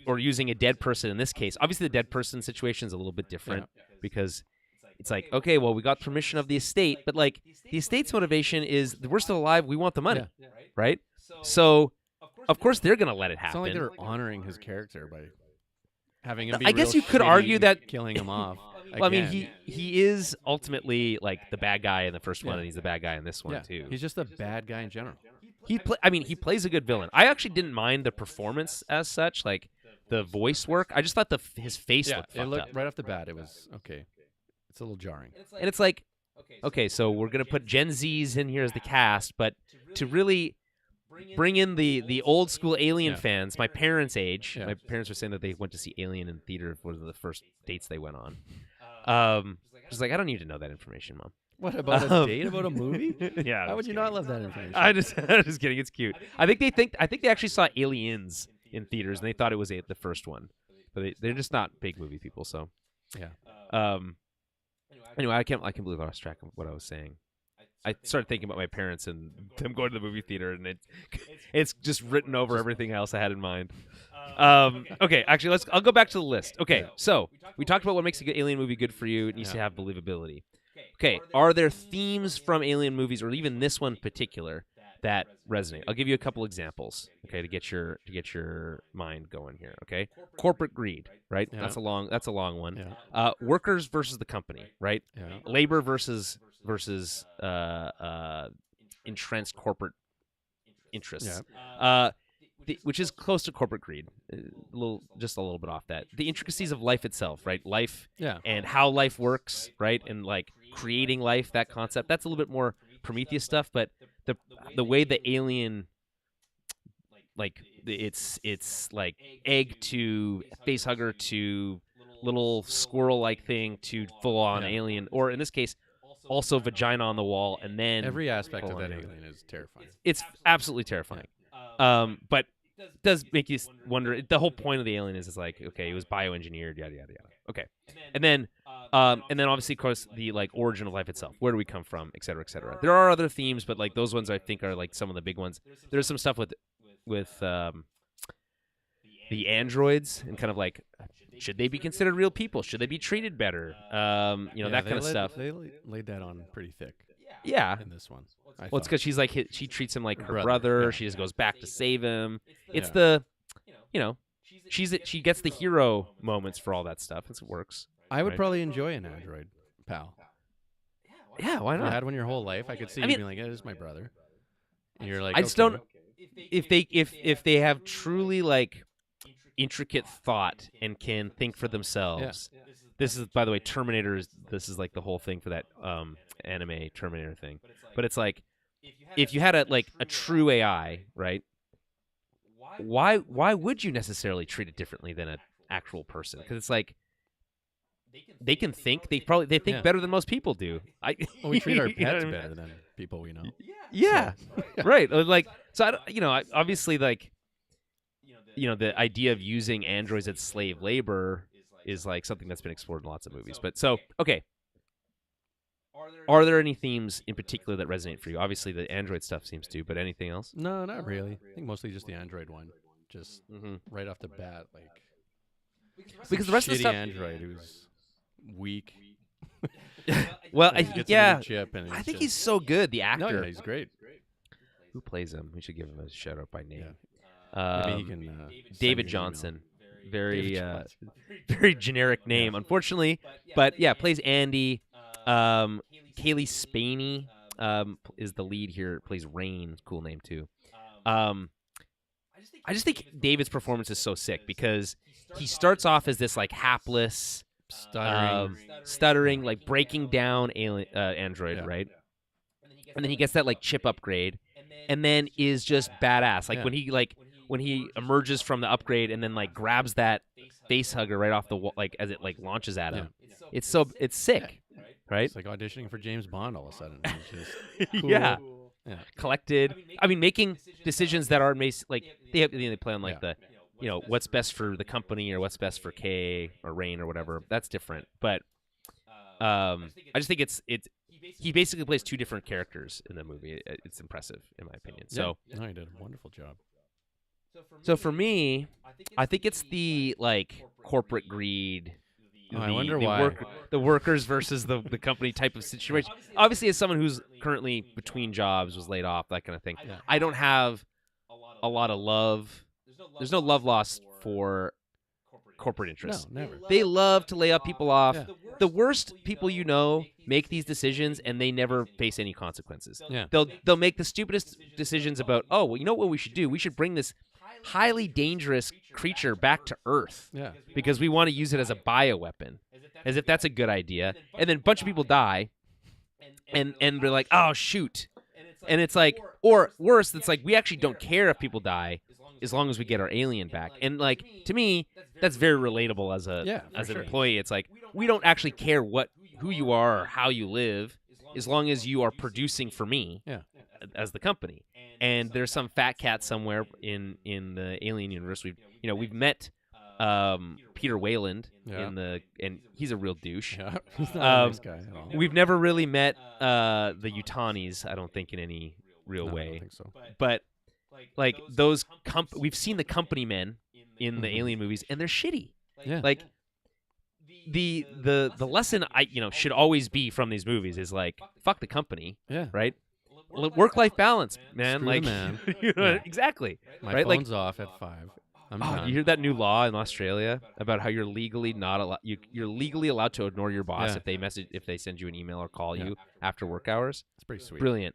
S1: or using a dead person in this case. Obviously, the dead person situation is a little bit different because it's like, okay, well, we got permission of the estate, but like the estate's motivation is we're still alive, we want the money, right? So, of course, they're gonna let it happen.
S2: It's not like they're honoring his character by having him be
S1: I guess
S2: real
S1: you could
S2: shitty
S1: argue
S2: and
S1: that
S2: killing him off.
S1: Well, I mean,
S2: again.
S1: he is ultimately like the bad guy in the first one, and he's the bad guy in this one too.
S2: He's just a bad guy in general.
S1: He plays a good villain. I actually didn't mind the performance as such, like the voice work. I just thought his face looked fucked up.
S2: Right off the bat, it was okay. It's a little jarring.
S1: And it's like, okay, so we're gonna put Gen Zs in here as the cast, but to really bring in the old school Alien fans, my parents' age. My parents were saying that they went to see Alien in theater for the first dates they went on. Just like, I don't need to know that information, Mom.
S2: What about a date about a movie?
S1: Yeah.
S2: How would you not love that information?
S1: I'm just kidding. It's cute. I think they actually saw Aliens in theaters and they thought it was the first one, but they're just not big movie people. So
S2: yeah.
S1: Anyway, I can't believe I lost track of what I was saying. I started thinking about my parents and them going to the movie theater, and it's just written over everything else I had in mind. Okay, actually, I'll go back to the list. Okay, so we talked about what makes a good alien movie good for you. It needs to have believability. Okay, are there themes from alien movies, or even this one in particular, that resonate? I'll give you a couple examples. Okay, to get your mind going here. Okay, corporate greed, right?
S2: Yeah.
S1: That's a long one.
S2: Yeah.
S1: Workers versus the company, right?
S2: Yeah.
S1: Labor versus entrenched corporate interests.
S2: Yeah.
S1: Which is close to corporate greed, just a little bit off that. The intricacies of life itself, right? Life
S2: Yeah.
S1: and how life works, right? And like creating life, that concept. That's a little bit more Prometheus stuff, but the way the alien, like it's like egg to face hugger to little squirrel like thing to full on alien, or in this case, also vagina on the wall, and then
S2: every aspect of that alien is terrifying.
S1: It's absolutely terrifying. But it does make you wonder. The whole point of the alien is like, okay, it was bioengineered, yada yada yada. Okay, and then obviously, of course, the like origin of life itself. Where do we come from, et cetera, et cetera. There are other themes, but like those ones I think are like some of the big ones. There's some stuff with the androids and kind of like, should they be considered real people? Should they be treated better? That kind of stuff.
S2: They laid that on pretty thick.
S1: Yeah.
S2: In this one.
S1: Well, it's because she's like she treats him like her brother. Yeah. She just goes back to save him. It's she gets the hero moments for all that stuff. It works.
S2: I would probably enjoy an android pal.
S1: Yeah, why not?
S2: If you had one your whole life, I could see you being like, "It is my brother." And you're like,
S1: I just don't. If they have truly like intricate thought and can think for themselves. Yeah. This is, by the way, Terminator. This is like the whole thing for that anime Terminator thing. But it's like, if you had a true AI, right? Why would you necessarily treat it differently than an actual person? Because it's like they can think. They think better than most people do.
S2: We treat our pets better than people we know.
S1: Yeah, so. Right. Like, so obviously, like, the idea of using androids as slave labor is like something that's been explored in lots of movies. But so, okay. Are there any themes in particular that resonate for you? Obviously, the android stuff seems to, but anything else?
S2: No, not really. I think mostly just the android one. Just right off the bat, like,
S1: because the rest of the stuff,
S2: android who's weak.
S1: Well, I think he's so good. The actor,
S2: no, yeah, he's great.
S1: Who plays him? We should give him a shout out by name.
S2: Yeah. Maybe he can.
S1: David Johnson. Very very generic name, unfortunately. But yeah, plays Andy. Kaylee Spaney is the lead here. Plays Rain. Cool name too. I just think David's performance is so sick because he starts off as this like hapless, stuttering, like breaking down android, right? And then he gets that like chip upgrade, and then is just badass. Like when he emerges from the upgrade and then like grabs that face hugger right off the wall, like as it like launches at him. It's sick, right?
S2: It's like auditioning for James Bond all of a sudden. It's just cool.
S1: Yeah. Collected. I mean, making decisions that are like they play on like the what's best for the company or what's best for Kay or Rain or whatever. That's different, but I just think it's he basically plays two different characters in the movie. It's impressive in my opinion. So
S2: no, he did a wonderful job.
S1: So for me, I think it's the like corporate greed.
S2: I wonder why.
S1: The workers versus the company type of situation. Obviously, as someone who's currently between jobs, was laid off, that kind of thing, I don't have a lot of love. There's no love lost for corporate interests.
S2: No, never.
S1: They love to lay up people off. Yeah. The worst people make these decisions, and they never face any consequences.
S2: Yeah.
S1: They'll make the stupidest decisions about, oh, well, you know what we should do? We should bring this highly dangerous creature back to Earth because we want to use it as a bioweapon, as if that's a good idea. And then a bunch of people die, and we're like, oh, shoot. And it's like, or worse, it's like we actually don't care if people die as long as we get our alien back. And like, to me, that's very relatable as an employee. It's like, we don't actually care who you are or how you live as long as you are producing for me
S2: Yeah.
S1: as the company. And there's some fat cat somewhere in the Alien universe. We've met Peter Wayland and he's a real douche.
S2: Yeah. He's not a nice guy at all.
S1: We've never really met the Utanis, I don't think, in any real way.
S2: I don't think so.
S1: But like those we've seen the company men in the Alien movies, and they're shitty.
S2: Yeah.
S1: Like the lesson should always be from these movies is like, fuck the company.
S2: Yeah.
S1: Right? Work-life balance, man.
S2: Screw
S1: like
S2: the man.
S1: Yeah. Exactly.
S2: My
S1: right?
S2: phone's off at 5. I'm done.
S1: You hear that new law in Australia about how you're legally not allowed you're legally allowed to ignore your boss if they send you an email or call you after work hours.
S2: It's pretty sweet.
S1: Brilliant.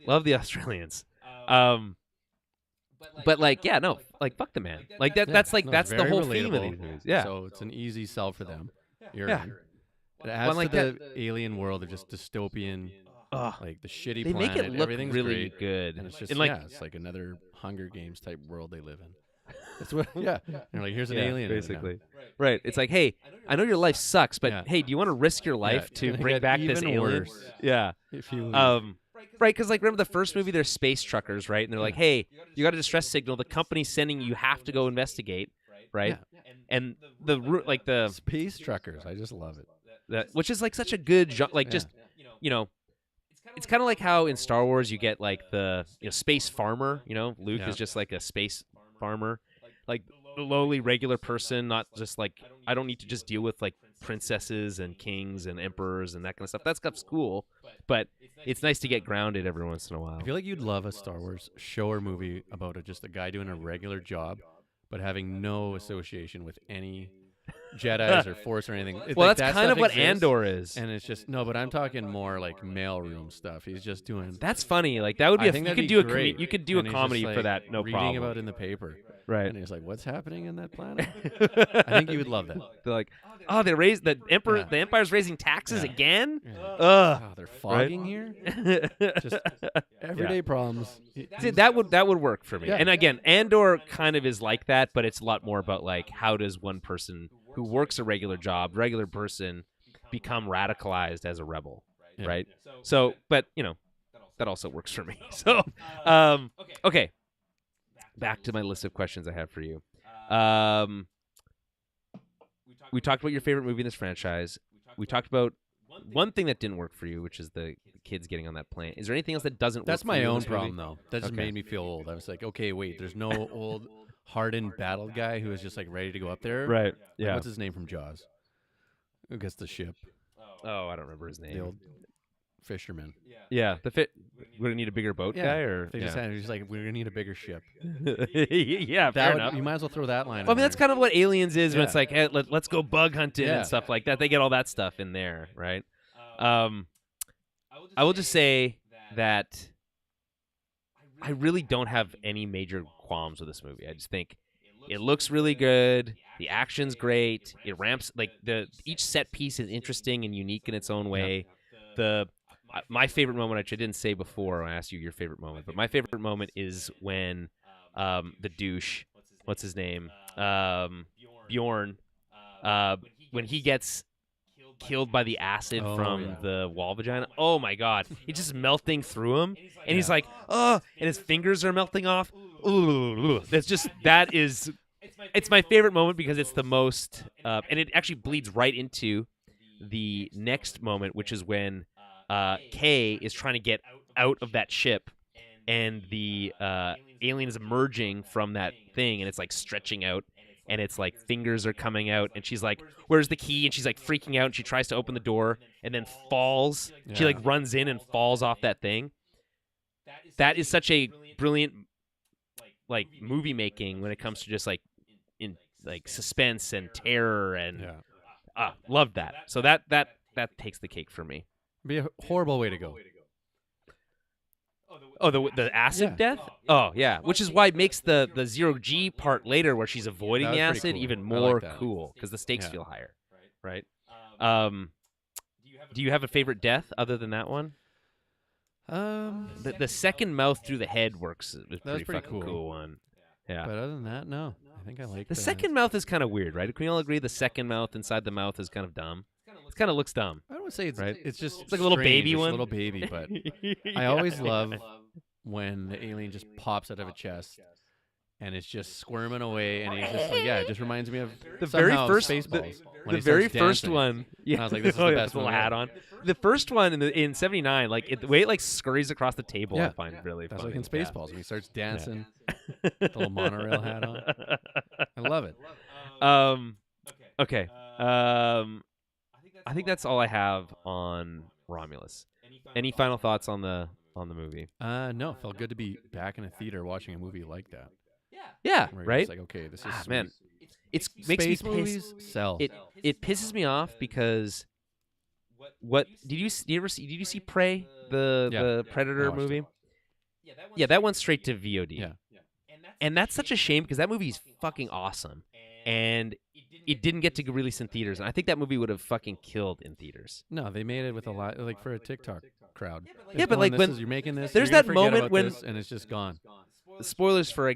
S1: Love the Australians. But like, yeah, no, like fuck the man. Like that's the whole theme of these movies. Yeah.
S2: So it's an easy sell for them. You're
S1: Yeah.
S2: in. It adds
S1: like
S2: to the alien world of just dystopian, like the shitty
S1: They
S2: planet.
S1: make it look
S2: Everything's
S1: really
S2: great,
S1: good.
S2: and it's just
S1: like,
S2: it's like another Hunger Games type world they live in. That's what. Yeah. And like, here's an alien.
S1: Basically. Right. It's like, hey, I know your life sucks, but hey, do you want to risk your life to
S2: It'll
S1: bring
S2: get
S1: back this
S2: even
S1: alien?
S2: worse
S1: Yeah.
S2: if you leave.
S1: Right, because like remember the first movie, they're space truckers, right? And they're like, hey, you got a distress signal. The company's sending you. You have to go investigate, right?
S2: Yeah.
S1: And the
S2: Space truckers. I just love it.
S1: which is like such a good just it's kind of like how in Star Wars you get like the space farmer. Luke is just like a space farmer, like the lowly regular person, not just like I don't need to just deal with like princesses and kings and emperors and that kind of stuff. That stuff's cool, but it's nice to get grounded every once in a while.
S2: I feel like you'd love a Star Wars show or movie about just a guy doing a regular job, but having no association with any Jedis or Force or anything.
S1: Well,
S2: like,
S1: that's
S2: that
S1: kind of
S2: stuff
S1: what
S2: exists,
S1: Andor is.
S2: and it's just but I'm talking more like mailroom stuff. He's just doing.
S1: That's funny. Like that would be
S2: I think
S1: you
S2: that'd
S1: could
S2: be
S1: do
S2: great.
S1: you could do
S2: And
S1: a
S2: he's
S1: comedy
S2: just,
S1: for
S2: like,
S1: that, no
S2: reading
S1: problem.
S2: about in the paper,
S1: Right.
S2: And he's like, "What's happening in that planet?" I think you would love that.
S1: They're like, oh, they raised the emperor.
S2: Yeah.
S1: The empire's raising taxes
S2: Yeah.
S1: again.
S2: Yeah.
S1: Ugh.
S2: Wow, they're fogging here. Just everyday problems.
S1: See, that would work for me.
S2: Yeah.
S1: And again, Andor kind of is like that, but it's a lot more about like how does one person who works a regular job, regular person, become radicalized as a rebel,
S2: Yeah.
S1: right? So, but that also works for me. So, okay. Back to my list of questions I have for you. We talked about your favorite movie in this franchise. We talked about one thing that didn't work for you, which is the kids getting on that plane. Is there anything else that doesn't work
S2: That's
S1: for
S2: my
S1: you in
S2: own
S1: this movie?
S2: problem, though. That just
S1: Okay.
S2: made me feel old. I was like, okay, wait, there's no old, hardened battle guy who is just like ready to go up there.
S1: Right.
S2: Like,
S1: Yeah.
S2: what's his name from Jaws? Who gets the ship?
S1: Oh, I don't remember his
S2: The
S1: name.
S2: old fisherman.
S1: Yeah, the fit. We're gonna need a bigger boat guy, or
S2: They just had, he's like, we're gonna need a bigger ship.
S1: yeah, fair enough.
S2: You might as well throw that line.
S1: Well, I mean, that's kind of what Aliens is when
S2: Yeah.
S1: it's like, hey, let's go bug hunting
S2: Yeah.
S1: and stuff like that. They get all that stuff in there, right? I will just say that I really don't have any major qualms with this movie. I just think it looks really good. The action's great. It ramps like each set piece is interesting and unique in its own way. My favorite moment, which I didn't say before when I asked you your favorite moment, but my favorite moment is when the douche, what's his name, Bjorn, when he gets killed by the acid from the wall vagina. Oh my God, he's just melting through him, and he's like, oh, and his fingers are melting off. Ooh, it's my favorite moment because it's the most, and it actually bleeds right into the next moment, which is when Kay is trying to get out of that ship, and the alien is emerging from that thing, and it's like stretching out, and it's like fingers are coming out, and she's like, where's the key? And she's like freaking out, and she tries to open the door and then falls.
S2: Yeah.
S1: She like runs in and falls off that thing. That is such a brilliant like movie making when it comes to just like in like suspense and terror, and loved that. So that takes the cake for me.
S2: Be a horrible way to go.
S1: Oh, the acid
S2: Yeah.
S1: death? Oh, yeah. Which is why it makes the zero-G part later where she's avoiding
S2: That
S1: the
S2: was pretty
S1: acid
S2: cool.
S1: even
S2: I
S1: more
S2: like that.
S1: cool because the stakes
S2: Yeah.
S1: feel higher, right? Do you have a favorite death other than that one? The second mouth through the head works. Is
S2: was
S1: pretty
S2: pretty
S1: fucking
S2: cool.
S1: cool one. Yeah.
S2: But other than that, no. I think I like
S1: The second mouth is kind of weird, right? Can we all agree the second mouth inside the mouth is kind of dumb? kind of looks dumb.
S2: I don't want to say it's
S1: Right?
S2: it's just
S1: It's like a little
S2: strange.
S1: baby
S2: It's
S1: one.
S2: a little baby, but I
S1: Yeah.
S2: always love when the alien just pops out of a chest and it's just squirming away, and he's just like, yeah, it just reminds me of
S1: The very
S2: somehow
S1: first-
S2: Spaceballs. when
S1: the
S2: he
S1: very
S2: starts
S1: first
S2: dancing.
S1: one. Yeah,
S2: And I was like, this is
S1: oh,
S2: the
S1: yeah,
S2: best
S1: with the little
S2: movie
S1: hat
S2: ever.
S1: on. The first one in '79, like the way it like scurries across the table, I
S2: Yeah.
S1: find really
S2: That's
S1: funny.
S2: like in
S1: Yeah.
S2: Spaceballs when he starts dancing, the little monorail hat on. I love it.
S1: Okay. I think that's all I have on Romulus. Any final thoughts on the movie?
S2: No, it felt good to be back in a theater watching a movie like that.
S1: Yeah,
S2: Where you're
S1: right.
S2: just like, okay, this is sweet.
S1: Man, it makes me
S2: Space movies sell.
S1: It pisses me off because what did you see Prey,
S2: Yeah,
S1: the Predator
S2: I watched
S1: movie?
S2: it.
S1: Yeah, that went straight to VOD.
S2: Yeah.
S1: And that's such a shame because that movie's fucking awesome. And it didn't get to get released in theaters. And I think that movie would have fucking killed in theaters.
S2: No, they made it with a lot, like for a TikTok crowd.
S1: Yeah, but like when
S2: you're making this,
S1: there's
S2: you're gonna
S1: that
S2: forget
S1: moment
S2: about
S1: when-
S2: this, and it's just gone.
S1: Spoilers for I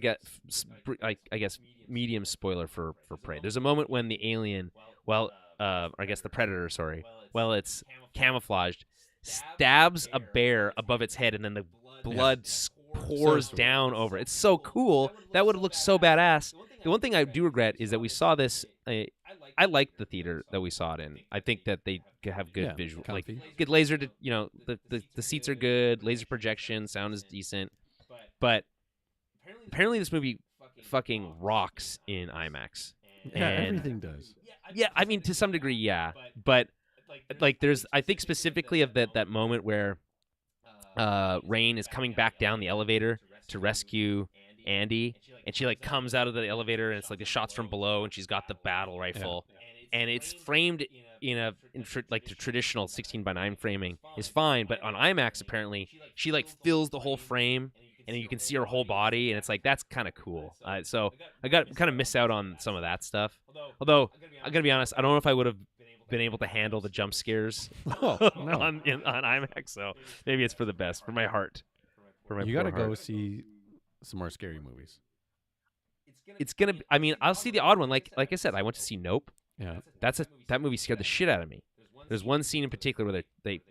S1: guess medium spoiler for Prey. There's a moment when the alien, I guess the Predator, sorry, it's camouflaged, stabs a bear above its head, and then the blood pours
S2: sweet.
S1: down over it. It's so cool. That would have looked so badass. The one thing I do regret is that we saw this. I liked the theater that we saw it in. I think that they have good
S2: Yeah,
S1: visual,
S2: comfy.
S1: like good laser. The seats are good, laser projection, sound is decent, but apparently this movie fucking rocks in IMAX.
S2: Yeah,
S1: And-
S2: everything does.
S1: Yeah, I mean to some degree, yeah, but like there's I think specifically of that moment where Rain is coming back down the elevator to rescue Andy, and she like comes out of the elevator, and it's like the shots from below, and she's got the battle rifle, and it's framed in the traditional 16:9 framing is fine, but on IMAX apparently she like fills the whole frame, and you can see her whole body, and it's like that's kind of cool. So I got kind of miss out on some of that stuff. Although I gotta be honest, I don't know if I would have been able to handle the jump scares
S2: Oh, no.
S1: on IMAX. So maybe it's for the best for my heart. For my
S2: You
S1: got
S2: got to go see some more scary movies.
S1: It's gonna. I mean, I'll see the odd one. Like I said, I went to see Nope.
S2: Yeah.
S1: That movie scared the shit out of me. There's one scene in particular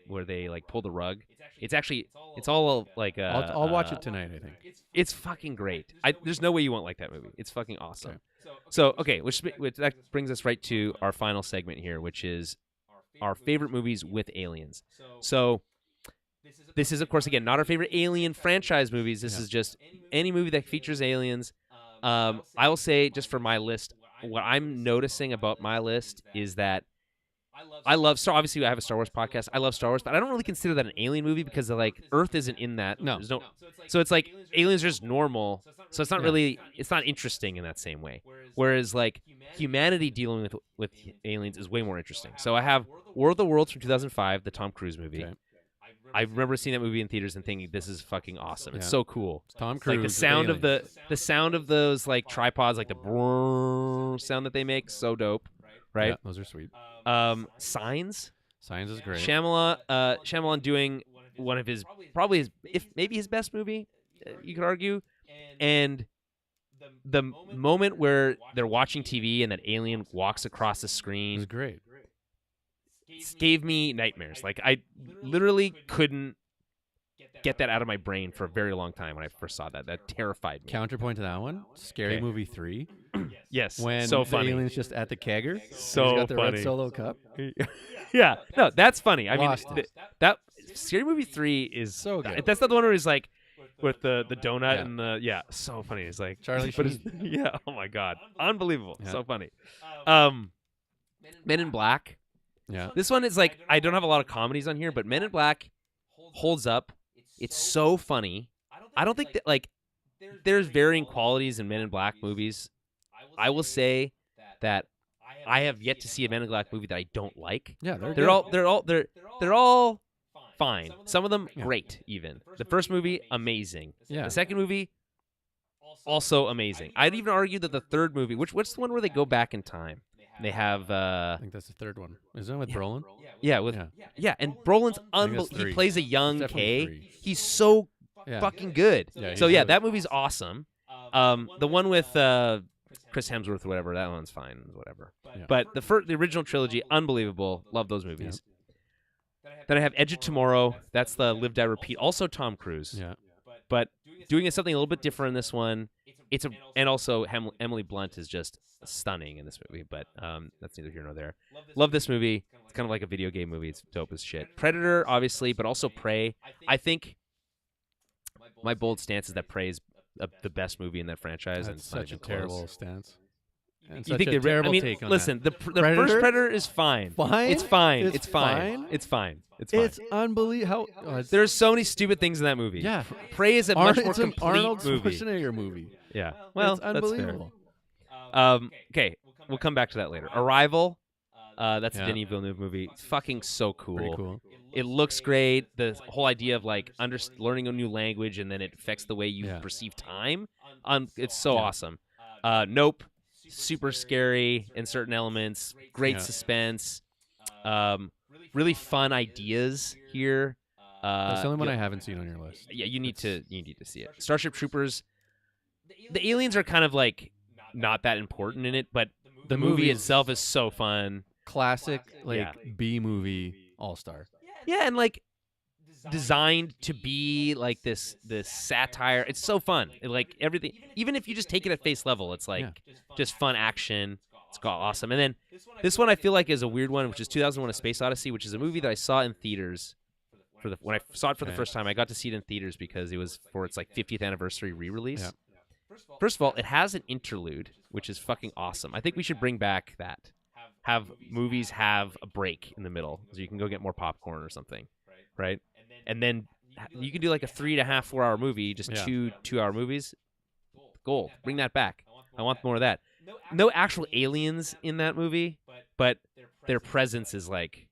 S1: where they like pull the rug. It's all like
S2: I'll watch it tonight, I think.
S1: It's fucking great. There's no way you won't like that movie. It's fucking awesome. So okay, which that brings us right to our final segment here, which is our favorite movies with aliens. So this is of course again not our favorite alien franchise movies. This is just any movie that features aliens. I will say just for my list, what I'm noticing about my list is that I love Star. Obviously, I have a Star Wars podcast. I love Star Wars, but I don't really consider that an alien movie because like Earth isn't in that.
S2: No.
S1: There's no. So it's like aliens are just normal. So it's not really. It's not interesting in that same way. Whereas like humanity dealing with aliens is way more interesting. So I have War of the Worlds from 2005, the Tom Cruise movie.
S2: Okay.
S1: I remember seeing that movie in theaters and thinking this is fucking awesome. It's
S2: Yeah.
S1: so cool.
S2: Tom Cruise.
S1: Like the sound of
S2: aliens.
S1: the sound of those like tripods, like the brrrr sound that they make, so dope, right?
S2: Yeah, those are sweet.
S1: Signs.
S2: Signs is great.
S1: Shyamalan doing one of his maybe his best movie, you could argue, and the moment where they're watching TV and that alien walks across the
S2: It was
S1: screen
S2: great.
S1: gave me nightmares. Like I literally couldn't get that out of my brain for a very long time when I first saw that. That terrified me.
S2: Counterpoint to that one, Scary
S1: Okay.
S2: Movie 3.
S1: Yes,
S2: When
S1: so
S2: the
S1: funny.
S2: alien's just at the kegger.
S1: So
S2: he's got the
S1: funny.
S2: red Solo cup.
S1: Yeah, no, that's funny. I mean,
S2: Lost it.
S1: that Scary Movie 3 is
S2: So good.
S1: That's not the one where he's like with the donut
S2: Yeah.
S1: and so funny. It's like
S2: Charlie
S1: but
S2: Sheen.
S1: yeah, oh my god, unbelievable,
S2: Yeah.
S1: so funny. Men in Black.
S2: Yeah.
S1: This one is like I don't have a lot of comedies on here, but Men in Black holds up. It's so funny. I don't think that like there's varying qualities in Men in Black movies. I will say that I have yet to see a Men in Black movie that I don't like.
S2: Yeah,
S1: They're
S2: good.
S1: all fine. Some of them
S2: Yeah.
S1: great. Even the first movie amazing.
S2: Yeah.
S1: The second movie also amazing. I'd even argue that the third movie, what's the one where they go back in time? They have
S2: I think that's the third one. Is that with Brolin?
S1: with and Brolin's
S2: that's
S1: he
S2: three.
S1: plays a young
S2: It's
S1: K.
S2: definitely three.
S1: He's so
S2: Yeah.
S1: fucking good.
S2: Yeah,
S1: So
S2: he's
S1: yeah,
S2: really-
S1: that movie's awesome. The one with Chris Hemsworth, whatever. That one's fine, whatever.
S2: Yeah.
S1: But the original trilogy, unbelievable. Love those movies. Then I have Edge of Tomorrow. That's the Live, Die, Repeat. Also Tom Cruise.
S2: Yeah.
S1: But doing something a little bit different in this one. And also Emily Blunt is just stunning in this movie. But that's neither here nor there. Love this movie. It's kind of like a video game movie. It's dope as shit. Predator, obviously, but also Prey. I think my bold stance is that Prey is the best movie in that franchise.
S2: That's
S1: and it's not
S2: such a
S1: even
S2: terrible
S1: close.
S2: stance. And
S1: You
S2: such
S1: think
S2: a
S1: they
S2: terrible
S1: I mean,
S2: take on
S1: listen,
S2: that.
S1: the first Predator is fine.
S2: Fine?
S1: It's fine.
S2: It's
S1: It's fine.
S2: fine?
S1: It's fine. It's fine.
S2: It's unbelievable.
S1: There's so many stupid things in that movie.
S2: Yeah.
S1: Prey is a much more
S2: It's an
S1: complete
S2: Arnold
S1: movie.
S2: Schwarzenegger movie.
S1: Yeah. Well,
S2: it's unbelievable.
S1: that's fair. Okay, we'll come back to that later. Arrival. That's a
S2: Yeah.
S1: Denis Villeneuve movie. It's fucking so cool.
S2: Pretty cool.
S1: It looks great. The whole idea of like learning a new language and then it affects the way you
S2: Yeah.
S1: perceive time. It's so
S2: Yeah.
S1: awesome. Nope. Super scary in certain elements. Great
S2: Yeah.
S1: suspense. Really fun ideas here.
S2: That's the only one I haven't seen on your list.
S1: Yeah, you need to see it. Starship Troopers. The aliens are kind of like not that important in it, but the movie
S2: movie's
S1: itself is so fun.
S2: Classic, like
S1: Yeah.
S2: B movie all star.
S1: Yeah, and like designed to be like this satire. It's so fun. Like everything, even if you just take it at face level, it's like just fun action. It's awesome. And then this one I feel like is a weird one, which is 2001: A Space Odyssey, which is a movie that I saw in theaters. When I saw it for the first time, I got to see it in theaters because it was for its like 50th anniversary re-release.
S2: Yeah.
S1: First of all, it has an interlude, which is fucking awesome. I think we should bring back that. Have movies have a break in the middle, so you can go get more popcorn or something, right? And then you can do like a 3.5, 4 hour movie, just
S2: Yeah.
S1: 2 hour movies. Gold. Bring that back. I want more of that. No actual aliens in that movie, but their presence is like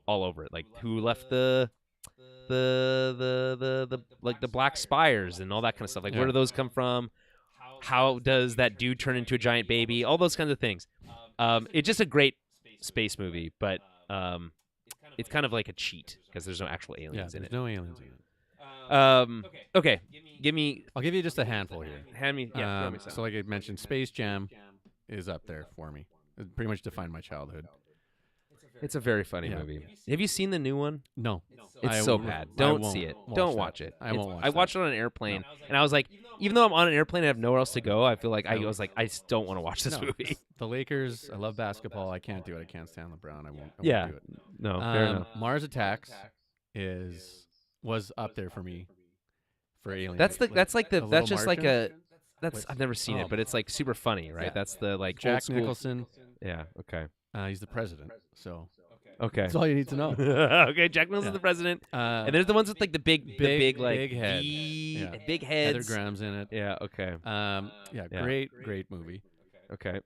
S1: all over it. Like who left the like the black spires and all that kind of stuff. Like where do those come from? How does that dude turn into a giant baby? All those kinds of things. It's just a great space movie, but it's kind of like a cheat because there's no actual aliens in
S2: there's
S1: it.
S2: no aliens in it.
S1: Okay. Give me.
S2: I'll give you just a handful here.
S1: Hand me. Yeah. throw me some.
S2: So like I mentioned, Space Jam is up there for me. It pretty much defined my childhood.
S1: It's a very funny
S2: Yeah.
S1: movie. Have you seen the new one?
S2: No.
S1: It's
S2: I
S1: so
S2: won't-
S1: bad.
S2: I
S1: Don't
S2: won't
S1: see it.
S2: watch
S1: Don't
S2: that.
S1: watch it.
S2: I won't watch
S1: I
S2: that.
S1: watched it on an airplane, and I was like, even though I'm on an airplane and I have nowhere else to go, I feel like I just don't want to watch this
S2: No.
S1: movie.
S2: The Lakers, I love basketball. I can't do it. I can't stand LeBron. I won't
S1: Yeah.
S2: do it.
S1: No, fair enough.
S2: Mars Attacks was up there for me for Alien.
S1: That's
S2: The Little
S1: just like
S2: Martians?
S1: I've never seen it, but it's like super funny, right?
S2: Yeah.
S1: That's the like old
S2: Jack
S1: school.
S2: Nicholson.
S1: Yeah. Okay.
S2: He's the president. So
S1: Okay.
S2: that's all you need to know.
S1: Okay. Jack Nicholson's
S2: Yeah.
S1: the president, and
S2: And
S1: there's the ones with like the big like
S2: big head.
S1: V,
S2: Yeah.
S1: big
S2: Heather
S1: heads.
S2: Graham's in it.
S1: Yeah. Okay.
S2: Yeah,
S1: Yeah.
S2: great movie.
S1: Okay.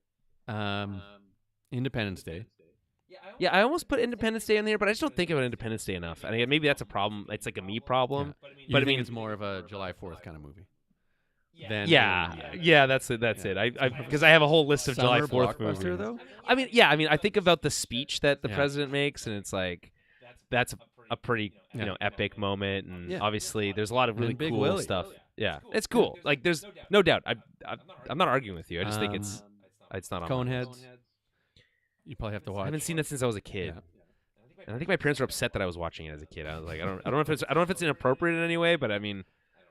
S2: Independence Day.
S1: Yeah, I almost put Independence Day in there, but I just don't think about Independence Day enough. I mean, maybe that's a problem. It's like a me problem.
S2: You
S1: But I
S2: think
S1: mean-
S2: it's more of a July 4th kind of movie. Than
S1: Yeah,
S2: Alien.
S1: yeah, that's it. That's it. I because I have a whole list of July
S2: Summer
S1: 4th
S2: blockbuster,
S1: movies.
S2: though.
S1: I mean, I think about the speech that the
S2: Yeah.
S1: president makes, and it's like that's a pretty
S2: Yeah.
S1: epic moment, and
S2: Yeah.
S1: obviously there's a lot of
S2: And
S1: really
S2: Big
S1: cool
S2: Willie.
S1: stuff. Yeah, it's cool. Like there's no doubt. I'm not arguing with you. I just think it's not on. my list.
S2: Coneheads. You probably have to
S1: I
S2: watch.
S1: haven't seen it since I was a kid.
S2: Yeah.
S1: And I think my parents were upset that I was watching it as a kid. I was like, I don't know if it's inappropriate in any way, but I mean,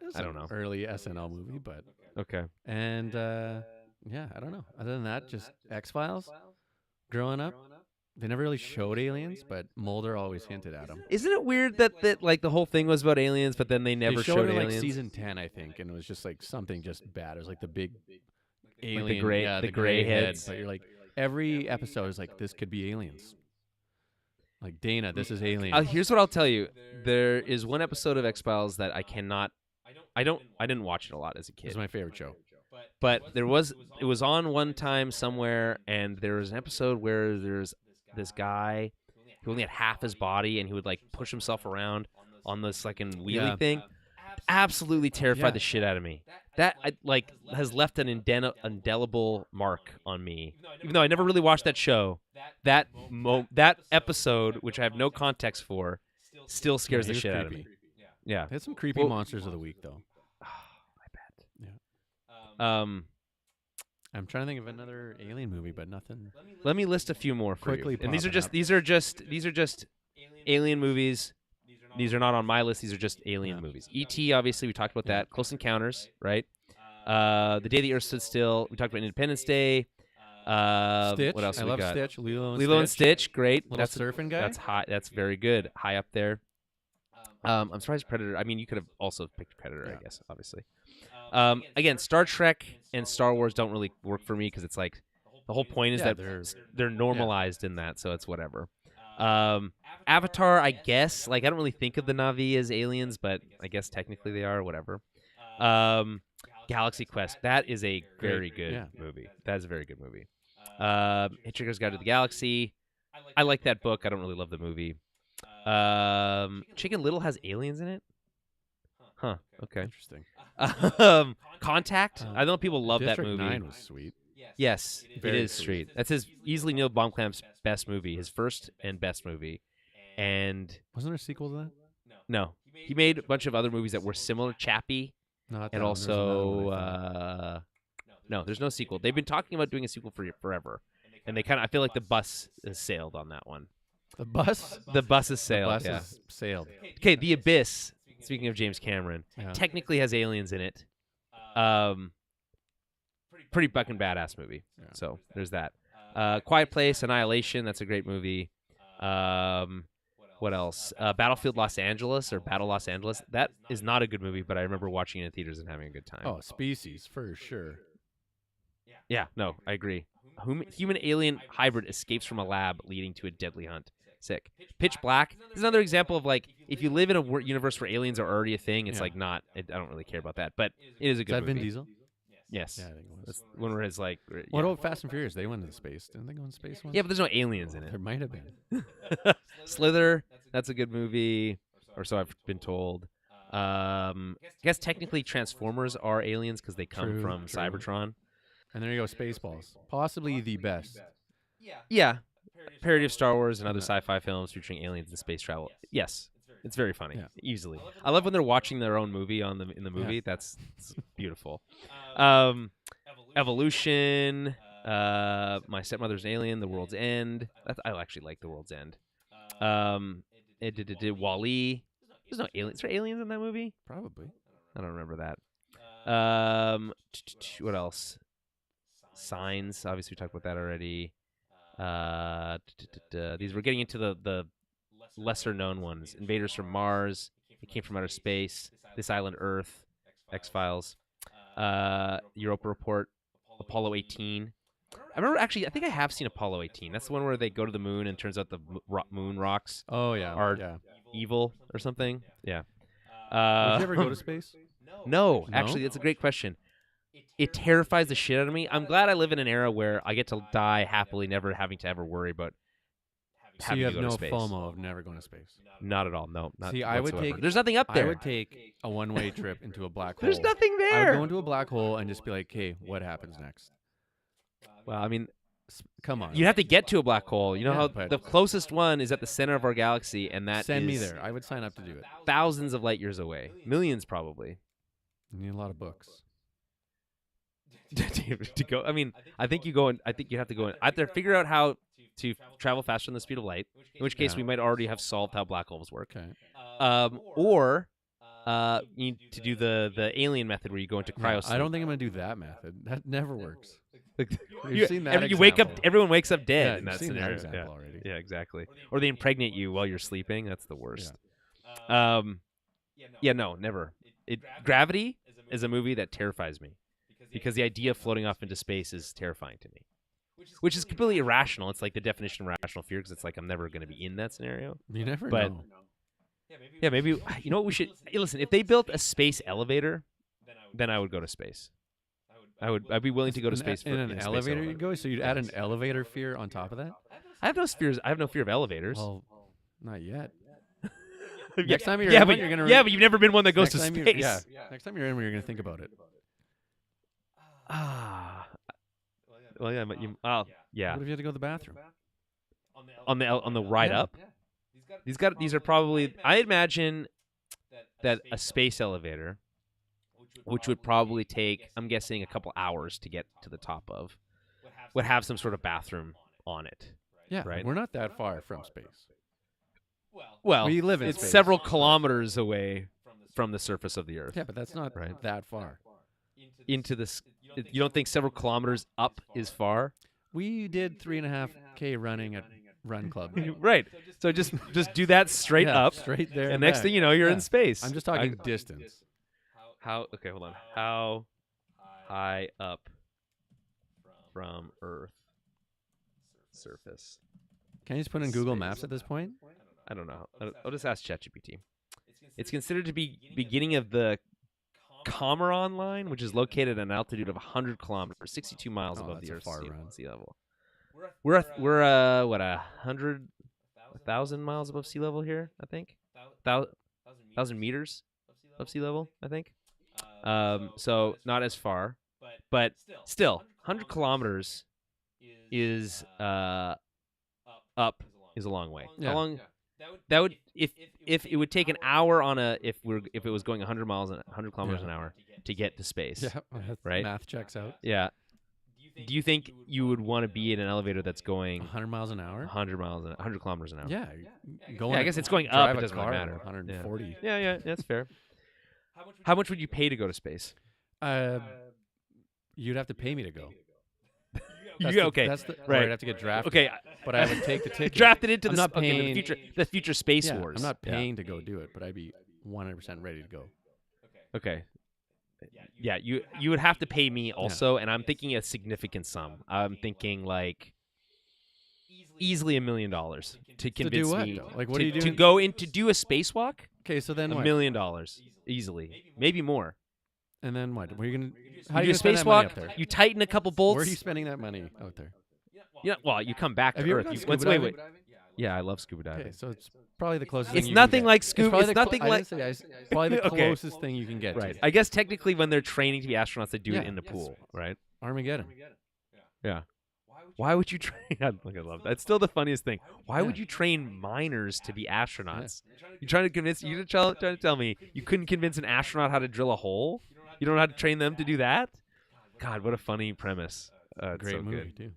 S2: It's
S1: I don't
S2: an
S1: know.
S2: Early SNL movie, but
S1: okay.
S2: and yeah, I don't know. Other than that, just X-Files. Growing up, they never really showed aliens, but Mulder always hinted at them.
S1: Isn't it weird that like the whole thing was about aliens, but then they never
S2: They showed
S1: showed
S2: it in,
S1: aliens?
S2: like season 10, I think, and it was just like something just bad. It was like the big alien,
S1: the gray-
S2: yeah,
S1: the
S2: the
S1: gray
S2: head.
S1: heads.
S2: But you're like, every episode is like, this could be aliens. Like Dana, this is alien.
S1: Here's what I'll tell you. There is one episode of X-Files that I cannot. I didn't watch it a lot as a
S2: This
S1: kid,
S2: is my favorite show.
S1: but it was on one time somewhere, and there was an episode where there's this guy who only had half his body, and he would like push himself around on this fucking wheelie
S2: Yeah.
S1: thing. Absolutely terrified
S2: Yeah.
S1: the shit out of me. That has left an indelible mark on me. Even though I never really watched that show, that episode, which I have no context for, still scares
S2: Yeah,
S1: the
S2: he was
S1: shit out of
S2: creepy.
S1: me. Yeah.
S2: They had some creepy
S1: Well-
S2: monsters of the week, though.
S1: I bet.
S2: I'm trying to think of another alien movie, but nothing.
S1: Let me list a few more for
S2: Quickly
S1: you. And these are
S2: popping
S1: just
S2: up.
S1: alien movies. These are not on my list. These are just alien
S2: Yeah.
S1: movies. E.T. Obviously we talked about
S2: Yeah.
S1: that. Close Encounters, right? The Day the Earth Stood Still. We talked about Independence Day.
S2: Stitch.
S1: What else
S2: I
S1: have we
S2: love
S1: got?
S2: Stitch.
S1: Lilo and Stitch, great.
S2: Little surfing guy.
S1: That's high. That's very good. High up there. I'm surprised Predator. I mean, you could have also picked Predator,
S2: Yeah.
S1: I guess. Obviously. Again, Star Trek and Star Wars don't really work for me because it's like the whole point is
S2: Yeah,
S1: that they're normalized in that, so it's whatever. Avatar, I guess. Like, I don't really think of the Na'vi as aliens, but I guess technically they are. Whatever. Galaxy Quest. That is a very good movie. That is a very good movie. Hitchhiker's Guide to the Galaxy. I like that book. I don't really love the movie. Chicken Little has aliens in it. Huh. Okay.
S2: Interesting.
S1: Contact. I know people love
S2: District
S1: that movie.
S2: 9 was sweet.
S1: Yes,
S2: Very
S1: it is
S2: sweet.
S1: sweet. That's his easily Neil Blomkamp's best movie, his first and best movie. And
S2: Wasn't there a sequel to that?
S1: no, he made a bunch of other movies that were similar, Chappie,
S2: Not
S1: and
S2: that one. There's another one, I thought.
S1: no, there's no sequel. They've been talking about doing a sequel for forever, and I feel like the bus has sailed on that one.
S2: The bus.
S1: The bus has
S2: The
S1: sailed.
S2: bus
S1: Yeah.
S2: has sailed.
S1: Okay, The Abyss. Speaking of James Cameron,
S2: Yeah.
S1: technically has aliens in it. Pretty fucking badass movie.
S2: Yeah.
S1: So there's that. Quiet Place, Annihilation. That's a great movie. What else? Battlefield Los Angeles or Battle Los Angeles. That is not a good movie, but I remember watching it in theaters and having a good time.
S2: Oh, Species for sure.
S1: Yeah, no, I agree. Human-alien hybrid escapes from a lab leading to a deadly hunt. Sick. Pitch Black is another example of like if you live in a universe where aliens are already a thing, it's like not. I don't really care about that, but it is a
S2: Is
S1: good
S2: that
S1: movie.
S2: Vin Diesel?
S1: Yes.
S2: Yeah, I think it was.
S1: That's one where it's like.
S2: What about Fast and Furious? They went into space. Didn't they go into space once?
S1: Yeah, but there's no aliens in
S2: There
S1: it.
S2: might have been.
S1: Slither, that's a good movie, or so I've been told. I guess technically Transformers are aliens because they come
S2: True,
S1: from
S2: true.
S1: Cybertron.
S2: And there you go, Spaceballs. Possibly the best.
S1: Yeah, parody of Star Wars and other sci-fi films featuring aliens and space travel. Yes, it's very funny,
S2: Yeah.
S1: easily. I love when they're watching their own movie in the movie. That's beautiful. Evolution. My Stepmother's an Alien. The World's End. I actually like The World's End. It did Wall-E. There's no aliens. Is there aliens in that movie?
S2: Probably.
S1: I don't remember that. What else? Signs. Obviously, we talked about that already. These we're getting into the lesser known ones. Invaders from Mars. It Came from Outer Space. This Island Earth. X-Files. Europa Report. Apollo 18. I remember actually. I think I have seen Apollo 18. That's the one where they go to the moon and turns out the moon rocks
S2: Oh, yeah.
S1: are
S2: yeah.
S1: evil or something. Yeah.
S2: Would you ever go to space?
S1: No,
S2: No?
S1: actually, that's a great question. It terrifies the shit out of me. I'm glad I live in an era where I get to die happily, never having to ever worry about
S2: So
S1: having
S2: you
S1: to
S2: have
S1: go
S2: no
S1: to space.
S2: FOMO of never going to space.
S1: Not at all. No, not
S2: See, I would
S1: whatsoever.
S2: take-
S1: There's nothing up there.
S2: I would take a one-way trip into a black hole.
S1: There's nothing
S2: I would
S1: there.
S2: go into a black hole and just be like, "Hey, what happens next?"
S1: Well, I mean,
S2: Come on.
S1: you have to get to a black hole. You know
S2: Yeah,
S1: how
S2: but-
S1: the closest one is at the center of our galaxy, and that
S2: Send me
S1: is
S2: there. I would sign up to do it.
S1: thousands of light years away, millions probably.
S2: You need a lot of books.
S1: to go. I mean, I think you go. I think you have to go. I have to figure out how to travel faster than the speed of light. In which case,
S2: Yeah.
S1: we might already have solved how black holes work.
S2: Okay.
S1: Or you need to do the alien method where you go into
S2: Yeah,
S1: cryosleep.
S2: I don't think I'm gonna do that method. That never works.
S1: We've
S2: We've seen that
S1: you wake up.
S2: example.
S1: Everyone wakes up dead
S2: Yeah,
S1: in
S2: you've
S1: that
S2: seen that
S1: scenario.
S2: example
S1: yeah.
S2: already.
S1: Yeah, exactly. Or they impregnate you while you're sleeping. That's the worst. Yeah, no, never. Gravity is a movie that terrifies me because the idea of floating off into space is terrifying to me, which is completely irrational. It's like the definition of rational fear because it's like I'm never going to be in that scenario.
S2: You never
S1: But-
S2: know.
S1: Yeah, maybe you know what we should. Hey, listen, if they built a space elevator, then I would go to space. I'd be willing to go to space
S2: in an
S1: a space
S2: elevator. You'd go, so you'd add an elevator fear on top of that.
S1: I have no fears. I have no fear of elevators.
S2: Well, not yet.
S1: Yeah,
S2: Next time you're
S1: yeah,
S2: in
S1: but
S2: one, you're gonna
S1: yeah, but you've never been one that goes to
S2: next time
S1: space.
S2: yeah. Next time you're in one, you're gonna think about it.
S1: Ah. Well, yeah, but you. Oh, yeah.
S2: What if you had to go to the bathroom?
S1: On the ride
S2: Yeah.
S1: up. These are probably. I imagine that a space elevator, which would probably take, I'm guessing, a couple hours to get to the top of, would have some sort of bathroom on it.
S2: Yeah,
S1: right.
S2: We're not that far from space.
S1: Well,
S2: we live in
S1: it's
S2: space.
S1: several kilometers away from the surface of the Earth.
S2: Yeah, but that's not that far.
S1: Into this, you don't think several kilometers up is far?
S2: We did 3.5K running at Run Club.
S1: Right. So just do that straight up,
S2: straight there.
S1: and next thing you know, you're in space.
S2: I'm just talking distance.
S1: Okay, hold on. How high up from Earth surface?
S2: Can you just put in Google Maps at this point?
S1: I don't know. I'll just ask ChatGPT. It's considered to be beginning of the Comeron line, which is located at an altitude of 100 kilometers, 62 miles above the Earth's sea level. We're what, 1,000 miles above sea level here, I think. 1,000 meters of sea level, I think. So not as far, but still 100 kilometers is up is a long way.
S2: Yeah.
S1: How long? That would if it would take an hour on if it was going 100 kilometers an hour to get to space.
S2: Yeah,
S1: right.
S2: Math checks out.
S1: Yeah. Do you think you would want to be in an elevator that's going
S2: 100 miles an hour?
S1: 100 kilometers an hour?
S2: Yeah.
S1: I guess it's going up. It doesn't really matter.
S2: 140.
S1: Yeah, that's fair. How much would you pay to go to space?
S2: You'd have to pay me to go.
S1: Okay,
S2: right. I'd have to get drafted.
S1: Okay,
S2: but I would take the ticket.
S1: Drafted into
S2: I'm not paying,
S1: the future Space Wars.
S2: I'm not paying to go do it, but I'd be 100% ready to go.
S1: Okay. Yeah, you would have to pay me also, and I'm thinking a significant sum. I'm thinking like easily $1 million to convince
S2: me. Like, what
S1: to,
S2: are you doing?
S1: To go in to do a spacewalk.
S2: Okay, so then
S1: $1 million easily, maybe more.
S2: And then what? Where are you gonna?
S1: How do you do a spacewalk? You tighten a couple bolts.
S2: Where are you spending that money out there?
S1: Yeah, well, you come back
S2: Have
S1: to
S2: you
S1: Earth.
S2: ever gone scuba diving?
S1: Yeah, I love scuba diving.
S2: Okay, so it's probably the closest.
S1: It's
S2: thing
S1: nothing
S2: you can
S1: like
S2: get.
S1: scuba. It's nothing like.
S2: Probably the closest thing you can get.
S1: Right.
S2: To.
S1: I guess technically, when they're training to be astronauts, they do it in the pool, right?
S2: Armageddon.
S1: Yeah. Why would you train? I love that. It's still the funniest thing. Why would you train miners to be astronauts? You're trying to convince. You're trying to tell me you couldn't convince an astronaut how to drill a hole? You don't know how to train them to do that? God, what a funny premise.
S2: Great
S1: so
S2: movie
S1: good.
S2: too.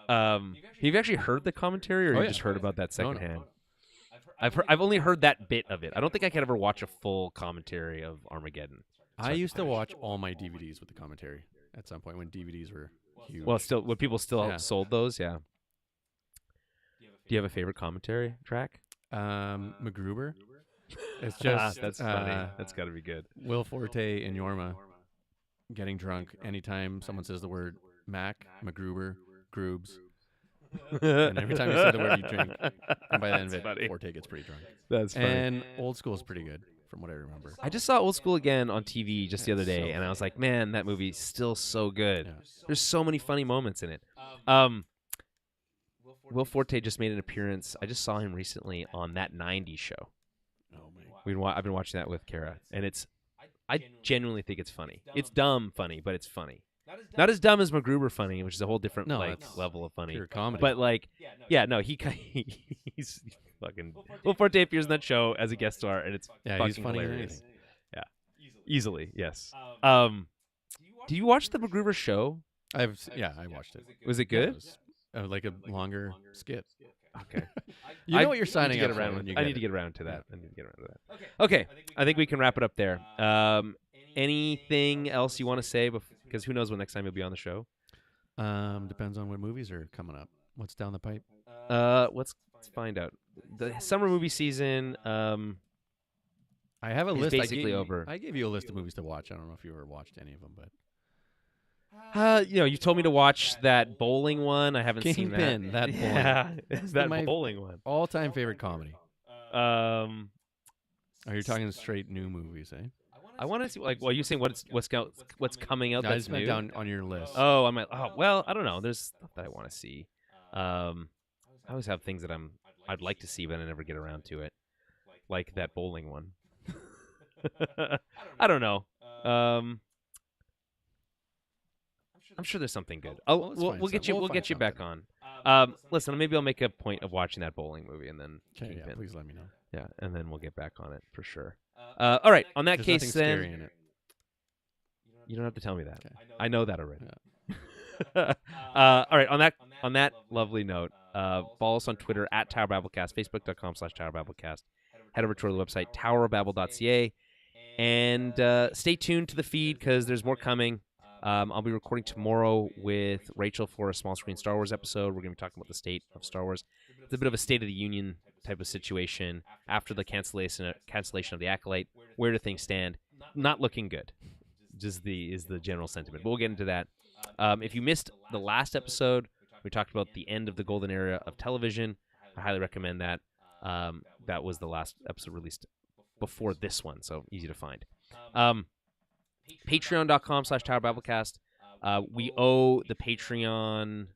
S1: Have you actually heard the commentary, or you just heard about that secondhand? I've only heard that bit of it. I don't think I could ever watch a full commentary of Armageddon.
S2: I used to watch all my DVDs with the commentary at some point when DVDs were huge.
S1: Well, when people still sold those, yeah. Do you have a favorite commentary track?
S2: MacGruber. It's just
S1: that's funny. That's got to be good.
S2: Will Forte and Yorma getting drunk anytime someone says the word Mac, MacGruber, Groobs. And every time you say the word, you drink. And by the end of it, Forte gets pretty drunk.
S1: That's funny.
S2: And Old School is pretty good, from what I remember.
S1: I just saw Old School again on TV just the other day, and I was like, man, that movie's still so good. Yeah. There's so many funny moments in it. Will Forte just made an appearance. I just saw him recently on That 90s Show. I've been watching that with Kara, and I genuinely think it's funny. It's dumb funny, but it's funny. Not as dumb as MacGruber funny, which is a whole different level of funny.
S2: Pure comedy.
S1: But he's fucking. Will Forte appears in that show as a guest star, and it's fucking
S2: funny
S1: hilarious. Yeah, easily, yes. Do you watch the MacGruber show?
S2: I watched it.
S1: Was it good?
S2: It was like a longer skit.
S1: Okay.
S2: You know what you're signing up for.
S1: I need to get around to that. Okay. I think we can wrap it up there. Anything else you want to say? Because who knows when next time you'll be on the show?
S2: Depends on what movies are coming up. What's down the pipe?
S1: Let's find out. The summer movie season.
S2: I have a list.
S1: Basically over.
S2: I gave you a list of movies to watch. I don't know if you ever watched any of them, but.
S1: You told me to watch that bowling one. I haven't seen that.
S2: Kingpin, that bowling.
S1: Yeah, that bowling one.
S2: All-time favorite comedy.
S1: Are
S2: you talking straight new movies, eh?
S1: I want to see. You saying what's coming out? That's new
S2: down on your list.
S1: Oh, I'm like, well, I don't know. There's stuff that I want to see. I always have things that I'd like to see, but I never get around to it. Like that bowling one. I don't know. I'm sure there's something good. We'll get you back on. Listen, maybe I'll make a point of watching that bowling movie and then.
S2: Okay, yeah, please let me know.
S1: Yeah, and then we'll get back on it for sure. All right. On that
S2: There's
S1: case, then.
S2: Scary in it.
S1: You don't have to tell me that.
S2: Okay.
S1: I know that already. All right. On that lovely note, follow us on Twitter at Tower Babblecast, Facebook.com/Tower Babblecast. Head over to our website, towerbabble.ca, and stay tuned to the feed because there's more coming. I'll be recording tomorrow with Rachel for a small screen Star Wars episode. We're going to be talking about the state of Star Wars. It's a bit of a State of the Union type of situation after the cancellation of the Acolyte. Where do things stand? Not looking good. Just is the general sentiment. But we'll get into that. If you missed the last episode, we talked about the end of the golden era of television. I highly recommend that. That was the last episode released before this one, so easy to find. Patreon.com/Tower Babblecast. We owe the Patreon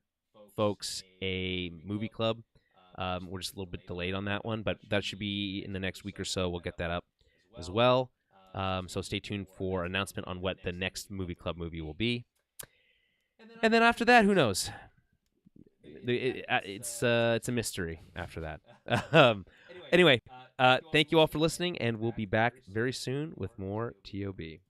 S1: folks a movie club. We're just a little bit delayed on that one, but that should be in the next week or so. We'll get that up as well. So stay tuned for announcement on what the next movie club movie will be. And then after that, who knows? It's a mystery after that. Anyway, thank you all for listening, and we'll be back very soon with more TOB.